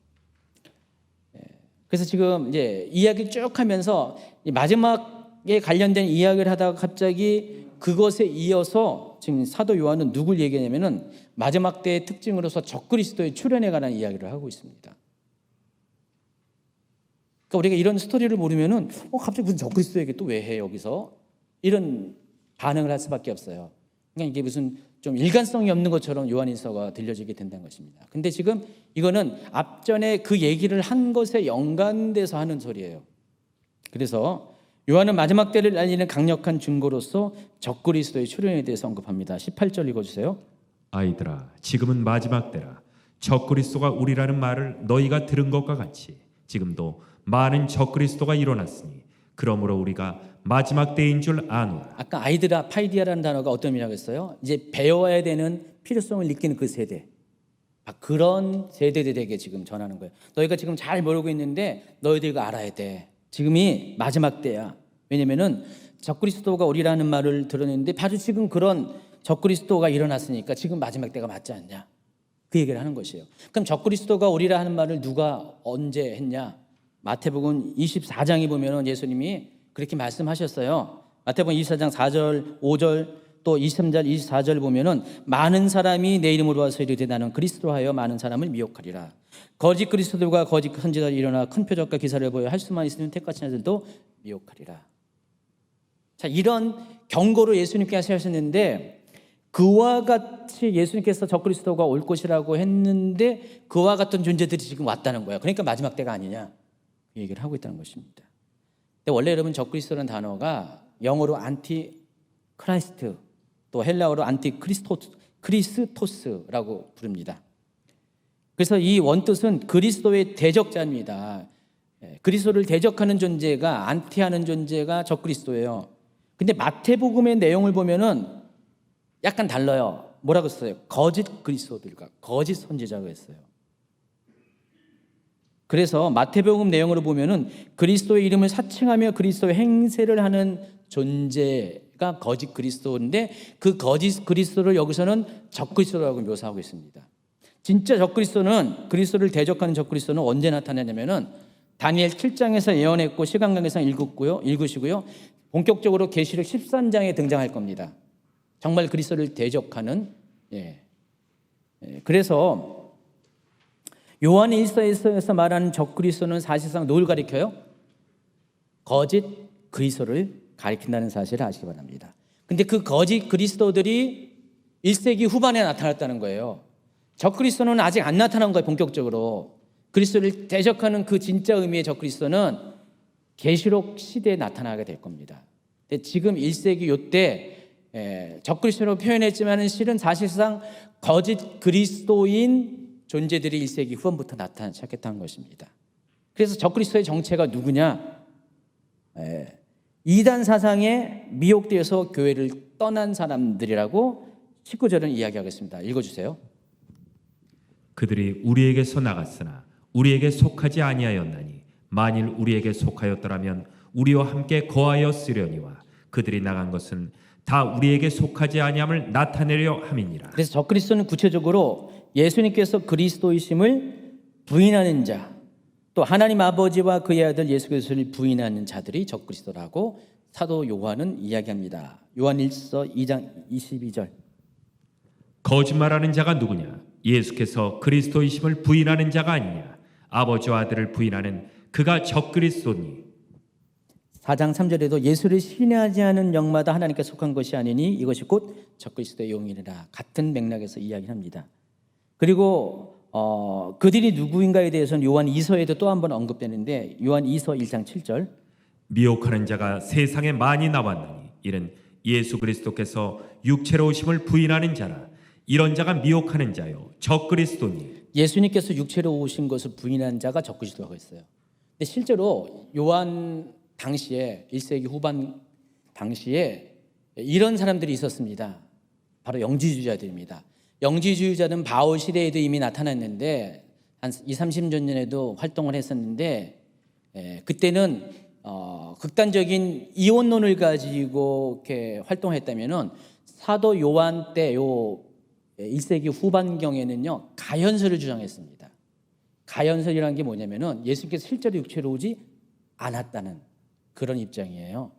그래서 지금 이제 이야기 쭉 하면서 마지막에 관련된 이야기를 하다가 갑자기 그것에 이어서 지금 사도 요한은 누굴 얘기하냐면은 마지막 때의 특징으로서 적그리스도의 출현에 관한 이야기를 하고 있습니다. 그러니까 우리가 이런 스토리를 모르면은 갑자기 무슨 적그리스도 얘기 또 왜 해 여기서, 이런 반응을 할 수밖에 없어요. 그러니까 이게 무슨 좀 일관성이 없는 것처럼 요한일서가 들려지게 된다는 것입니다. 근데 지금 이거는 앞전에 그 얘기를 한 것에 연관돼서 하는 소리예요. 그래서 요한은 마지막 때를 알리는 강력한 증거로서 적그리스도의 출현에 대해서 언급합니다. 18절 읽어주세요. 아이들아, 지금은 마지막 때라. 적그리스도가 우리라는 말을 너희가 들은 것과 같이 지금도 많은 적그리스도가 일어났으니 그러므로 우리가 마지막 때인 줄 아노라. 아까 아이들아, 파이디아라는 단어가 어떤 의미라고 했어요? 이제 배워야 되는 필요성을 느끼는 그 세대, 그런 세대들에게 지금 전하는 거예요. 너희가 지금 잘 모르고 있는데 너희들가 알아야 돼. 지금이 마지막 때야. 왜냐면은 적그리스도가 오리라는 말을 들었는데 바로 지금 그런 적그리스도가 일어났으니까 지금 마지막 때가 맞지 않냐, 그 얘기를 하는 것이에요. 그럼 적그리스도가 오리라 하는 말을 누가 언제 했냐? 마태복음 24장에 보면 예수님이 그렇게 말씀하셨어요. 마태복음 24장 4절, 5절, 또 23절, 24절 보면은 많은 사람이 내 이름으로 와서 이르되 나는 그리스도로 하여 많은 사람을 미혹하리라. 거짓 그리스도들과 거짓 선지자들이 일어나 큰 표적과 기사를 보여 할 수만 있으면 택하신 자들도 미혹하리라. 자, 이런 경고를 예수님께서 하셨는데 그와 같이 예수님께서 적그리스도가 올 것이라고 했는데 그와 같은 존재들이 지금 왔다는 거예요. 그러니까 마지막 때가 아니냐 이 얘기를 하고 있다는 것입니다. 근데 원래 여러분 적그리스도라는 단어가 영어로 안티 크라이스트 또 헬라어로 안티 크리스토스라고 부릅니다. 그래서 이 원뜻은 그리스도의 대적자입니다. 그리스도를 대적하는 존재가 안티하는 존재가 적그리스도예요. 근데 마태복음의 내용을 보면은 약간 달라요. 뭐라고 했어요? 거짓 그리스도들과 거짓 선지자가 했어요. 그래서 마태복음 내용으로 보면은 그리스도의 이름을 사칭하며 그리스도의 행세를 하는 존재가 거짓 그리스도인데 그 거짓 그리스도를 여기서는 적그리스도라고 묘사하고 있습니다. 진짜 적그리스도는 그리스도를 대적하는 적그리스도는 언제 나타나냐면은 다니엘 7장에서 예언했고 시간강에서 읽으시고요. 본격적으로 계시록 13장에 등장할 겁니다. 정말 그리스도를 대적하는 그래서 요한 1서에서 말하는 적그리스도는 사실상 누굴 가리켜요? 거짓 그리스도를 가리킨다는 사실을 아시기 바랍니다. 근데 그 거짓 그리스도들이 1세기 후반에 나타났다는 거예요. 적그리스도는 아직 안 나타난 거예요. 본격적으로 그리스도를 대적하는 그 진짜 의미의 적그리스도는 계시록 시대에 나타나게 될 겁니다. 근데 지금 1세기 요때 적그리스도로 표현했지만 실은 사실상 거짓 그리스도인 존재들이 1세기 후반부터 나타나기 시작했다는 것입니다. 그래서 적그리스도의 정체가 누구냐? 이단 사상에 미혹되어서 교회를 떠난 사람들이라고 19절은 이야기하겠습니다. 읽어주세요. 그들이 우리에게서 나갔으나 우리에게 속하지 아니하였나니 만일 우리에게 속하였더라면 우리와 함께 거하였으려니와 그들이 나간 것은 다 우리에게 속하지 아니함을 나타내려 함이니라. 그래서 적그리스도는 구체적으로 예수님께서 그리스도이심을 부인하는 자, 또 하나님 아버지와 그의 아들 예수 그리스도를 부인하는 자들이 적그리스도라고 사도 요한은 이야기합니다. 요한 1서 2장 22절. 거짓말하는 자가 누구냐? 예수께서 그리스도이심을 부인하는 자가 아니냐? 아버지와 아들을 부인하는 그가 적그리스도니. 4장 3절에도 예수를 신뢰하지 않은 영마다 하나님께 속한 것이 아니니 이것이 곧 적그리스도의 용이니라. 같은 맥락에서 이야기합니다. 그리고 그들이 누구인가에 대해서는 요한 2서에도 또 한 번 언급되는데 요한 2서 1장 7절. 미혹하는 자가 세상에 많이 나왔나니 이는 예수 그리스도께서 육체로 오심을 부인하는 자라. 이런 자가 미혹하는 자요 적그리스도니. 예수님께서 육체로 오신 것을 부인한 자가 적그리스도라고 했어요. 근데 실제로 요한 당시에 1세기 후반 당시에 이런 사람들이 있었습니다. 바로 영지주의자들입니다. 영지주의자는 바울 시대에도 이미 나타났는데 한 20-30년 전에도 활동을 했었는데 그때는 극단적인 이원론을 가지고 이렇게 활동했다면은 사도 요한 때 요 1세기 후반경에는요 가연설을 주장했습니다. 가연설이라는 게 뭐냐면은 예수님께서 실제로 육체로 오지 않았다는 그런 입장이에요.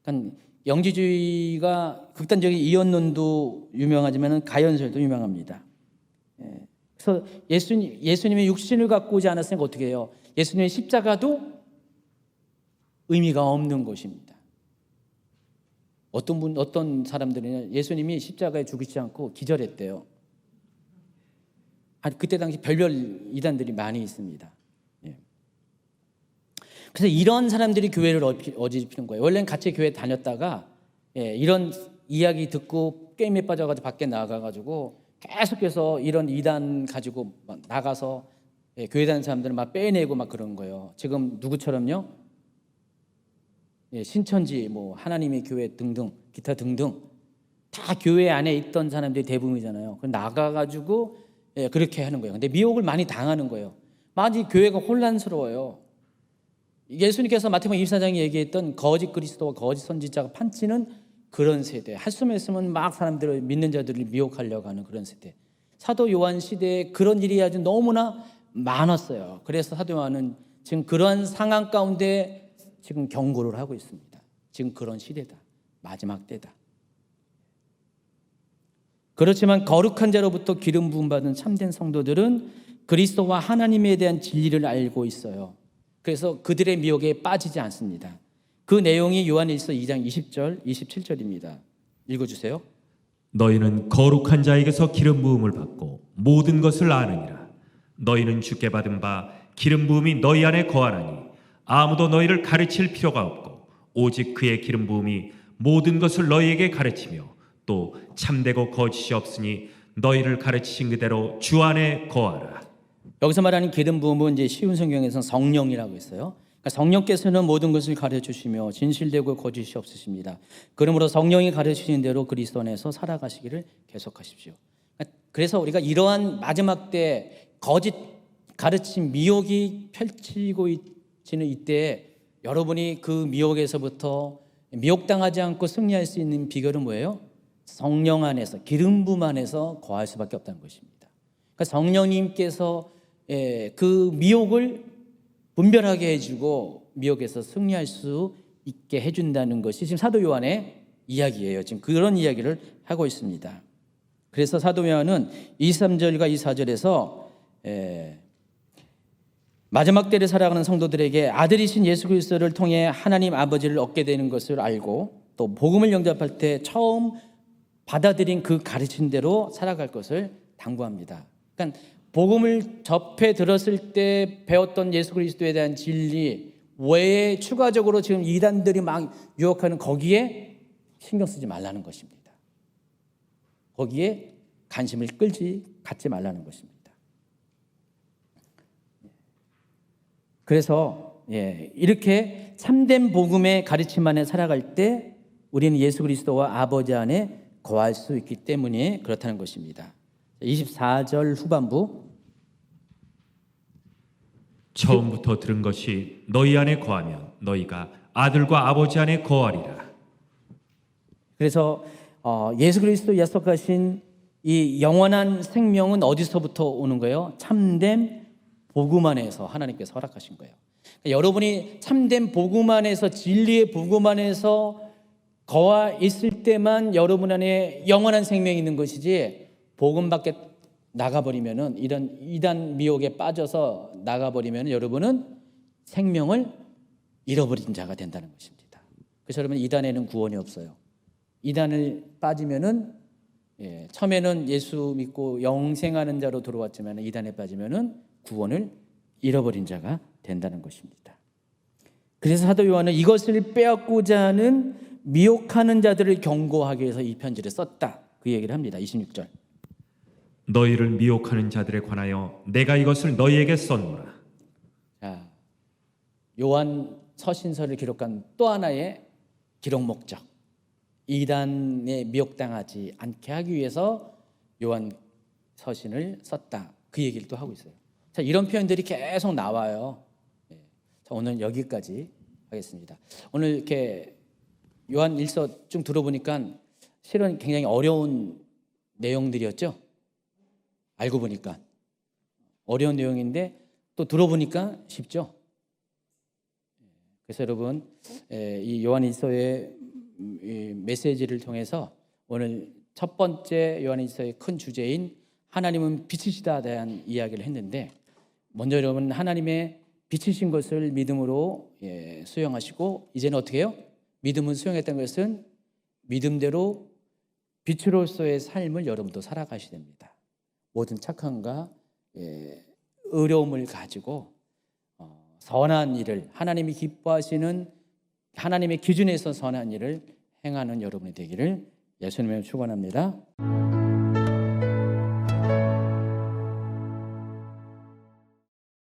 그러니까 영지주의가 극단적인 이원론도 유명하지만 가연설도 유명합니다. 그래서 예수님의 육신을 갖고 오지 않았으니까 어떻게 해요? 예수님의 십자가도 의미가 없는 것입니다. 어떤 사람들은 예수님이 십자가에 죽이지 않고 기절했대요. 그때 당시 별별 이단들이 많이 있습니다. 그래서 이런 사람들이 교회를 어지럽히는 거예요. 원래는 같이 교회 다녔다가 이런 이야기 듣고 게임에 빠져가지고 밖에 나가가지고 계속해서 이런 이단 가지고 나가서 교회 다니는 사람들을 막 빼내고 막 그런 거예요. 지금 누구처럼요? 신천지, 뭐 하나님의 교회 등등, 기타 등등 다 교회 안에 있던 사람들이 대부분이잖아요. 나가가지고 그렇게 하는 거예요. 근데 미혹을 많이 당하는 거예요. 많이 교회가 혼란스러워요. 예수님께서 마태복음 24장에 얘기했던 거짓 그리스도와 거짓 선지자가 판치는 그런 세대. 할 수만 있으면 막 사람들을 믿는 자들을 미혹하려고 하는 그런 세대. 사도 요한 시대에 그런 일이 아주 너무나 많았어요. 그래서 사도 요한은 지금 그러한 상황 가운데 지금 경고를 하고 있습니다. 지금 그런 시대다. 마지막 때다. 그렇지만 거룩한 자로부터 기름 부음 받은 참된 성도들은 그리스도와 하나님에 대한 진리를 알고 있어요. 그래서 그들의 미혹에 빠지지 않습니다. 그 내용이 요한일서 2장 20절, 27절입니다. 읽어주세요. 너희는 거룩한 자에게서 기름 부음을 받고 모든 것을 아느니라. 너희는 주께 받은 바 기름 부음이 너희 안에 거하나니 아무도 너희를 가르칠 필요가 없고 오직 그의 기름 부음이 모든 것을 너희에게 가르치며 또 참되고 거짓이 없으니 너희를 가르치신 그대로 주 안에 거하라. 여기서 말하는 기름 부음은 이제 쉬운 성경에서는 성령이라고 했어요. 그러니까 성령께서는 모든 것을 가르쳐 주시며 진실되고 거짓이 없으십니다. 그러므로 성령이 가르치신 대로 그리스도 안에서 살아가시기를 계속하십시오. 그래서 우리가 이러한 마지막 때 거짓 가르침 미혹이 펼치고 있는 이때 여러분이 그 미혹에서부터 미혹당하지 않고 승리할 수 있는 비결은 뭐예요? 성령 안에서 기름 부음 안에서 거할 수밖에 없다는 것입니다. 그러니까 성령님께서 그 미혹을 분별하게 해주고 미혹에서 승리할 수 있게 해준다는 것이 지금 사도 요한의 이야기예요. 지금 그런 이야기를 하고 있습니다. 그래서 사도 요한은 23절과 24절에서 마지막 때를 살아가는 성도들에게 아들이신 예수 그리스도를 통해 하나님 아버지를 얻게 되는 것을 알고 또 복음을 영접할 때 처음 받아들인 그 가르친 대로 살아갈 것을 당부합니다. 그러니까 복음을 접해 들었을 때 배웠던 예수 그리스도에 대한 진리 외에 추가적으로 지금 이단들이 막 유혹하는 거기에 신경 쓰지 말라는 것입니다. 거기에 관심을 갖지 말라는 것입니다. 그래서 이렇게 참된 복음의 가르침 안에 살아갈 때 우리는 예수 그리스도와 아버지 안에 거할 수 있기 때문에 그렇다는 것입니다. 24절 후반부 처음부터 들은 것이 너희 안에 거하면 너희가 아들과 아버지 안에 거하리라. 그래서 예수 그리스도 약속하신 이 영원한 생명은 어디서부터 오는 거예요? 참된 복음 안에서 하나님께서 허락하신 거예요. 그러니까 여러분이 참된 복음 안에서 진리의 복음 안에서 거하 있을 때만 여러분 안에 영원한 생명이 있는 것이지 복음 밖에 나가버리면은 이런 이단 미혹에 빠져서 나가버리면 여러분은 생명을 잃어버린 자가 된다는 것입니다. 그래서 여러분 이단에는 구원이 없어요. 이단을 빠지면은 처음에는 예수 믿고 영생하는 자로 들어왔지만 이단에 빠지면은 구원을 잃어버린 자가 된다는 것입니다. 그래서 사도 요한은 이것을 빼앗고자 하는 미혹하는 자들을 경고하기 위해서 이 편지를 썼다. 그 얘기를 합니다. 26절. 너희를 미혹하는 자들에 관하여 내가 이것을 너희에게 썼노라. 자, 요한 서신서를 기록한 또 하나의 기록 목적. 이단에 미혹당하지 않게 하기 위해서 요한 서신을 썼다. 그 얘기를 또 하고 있어요. 자, 이런 표현들이 계속 나와요. 자, 오늘 여기까지 하겠습니다. 오늘 이렇게 요한 일서 쭉 들어보니까 실은 굉장히 어려운 내용들이었죠. 알고 보니까 어려운 내용인데 또 들어보니까 쉽죠. 그래서 여러분 이 요한일서의 메시지를 통해서 오늘 첫 번째 요한일서의 큰 주제인 하나님은 빛이시다에 대한 이야기를 했는데 먼저 여러분 하나님의 빛이신 것을 믿음으로 수용하시고 이제는 어떻게 해요? 믿음을 수용했던 것은 믿음대로 빛으로서의 삶을 여러분도 살아가셔야 됩니다. 모든 착함과 의로움을 가지고 선한 일을 하나님이 기뻐하시는 하나님의 기준에서 선한 일을 행하는 여러분이 되기를 예수님의 축원합니다.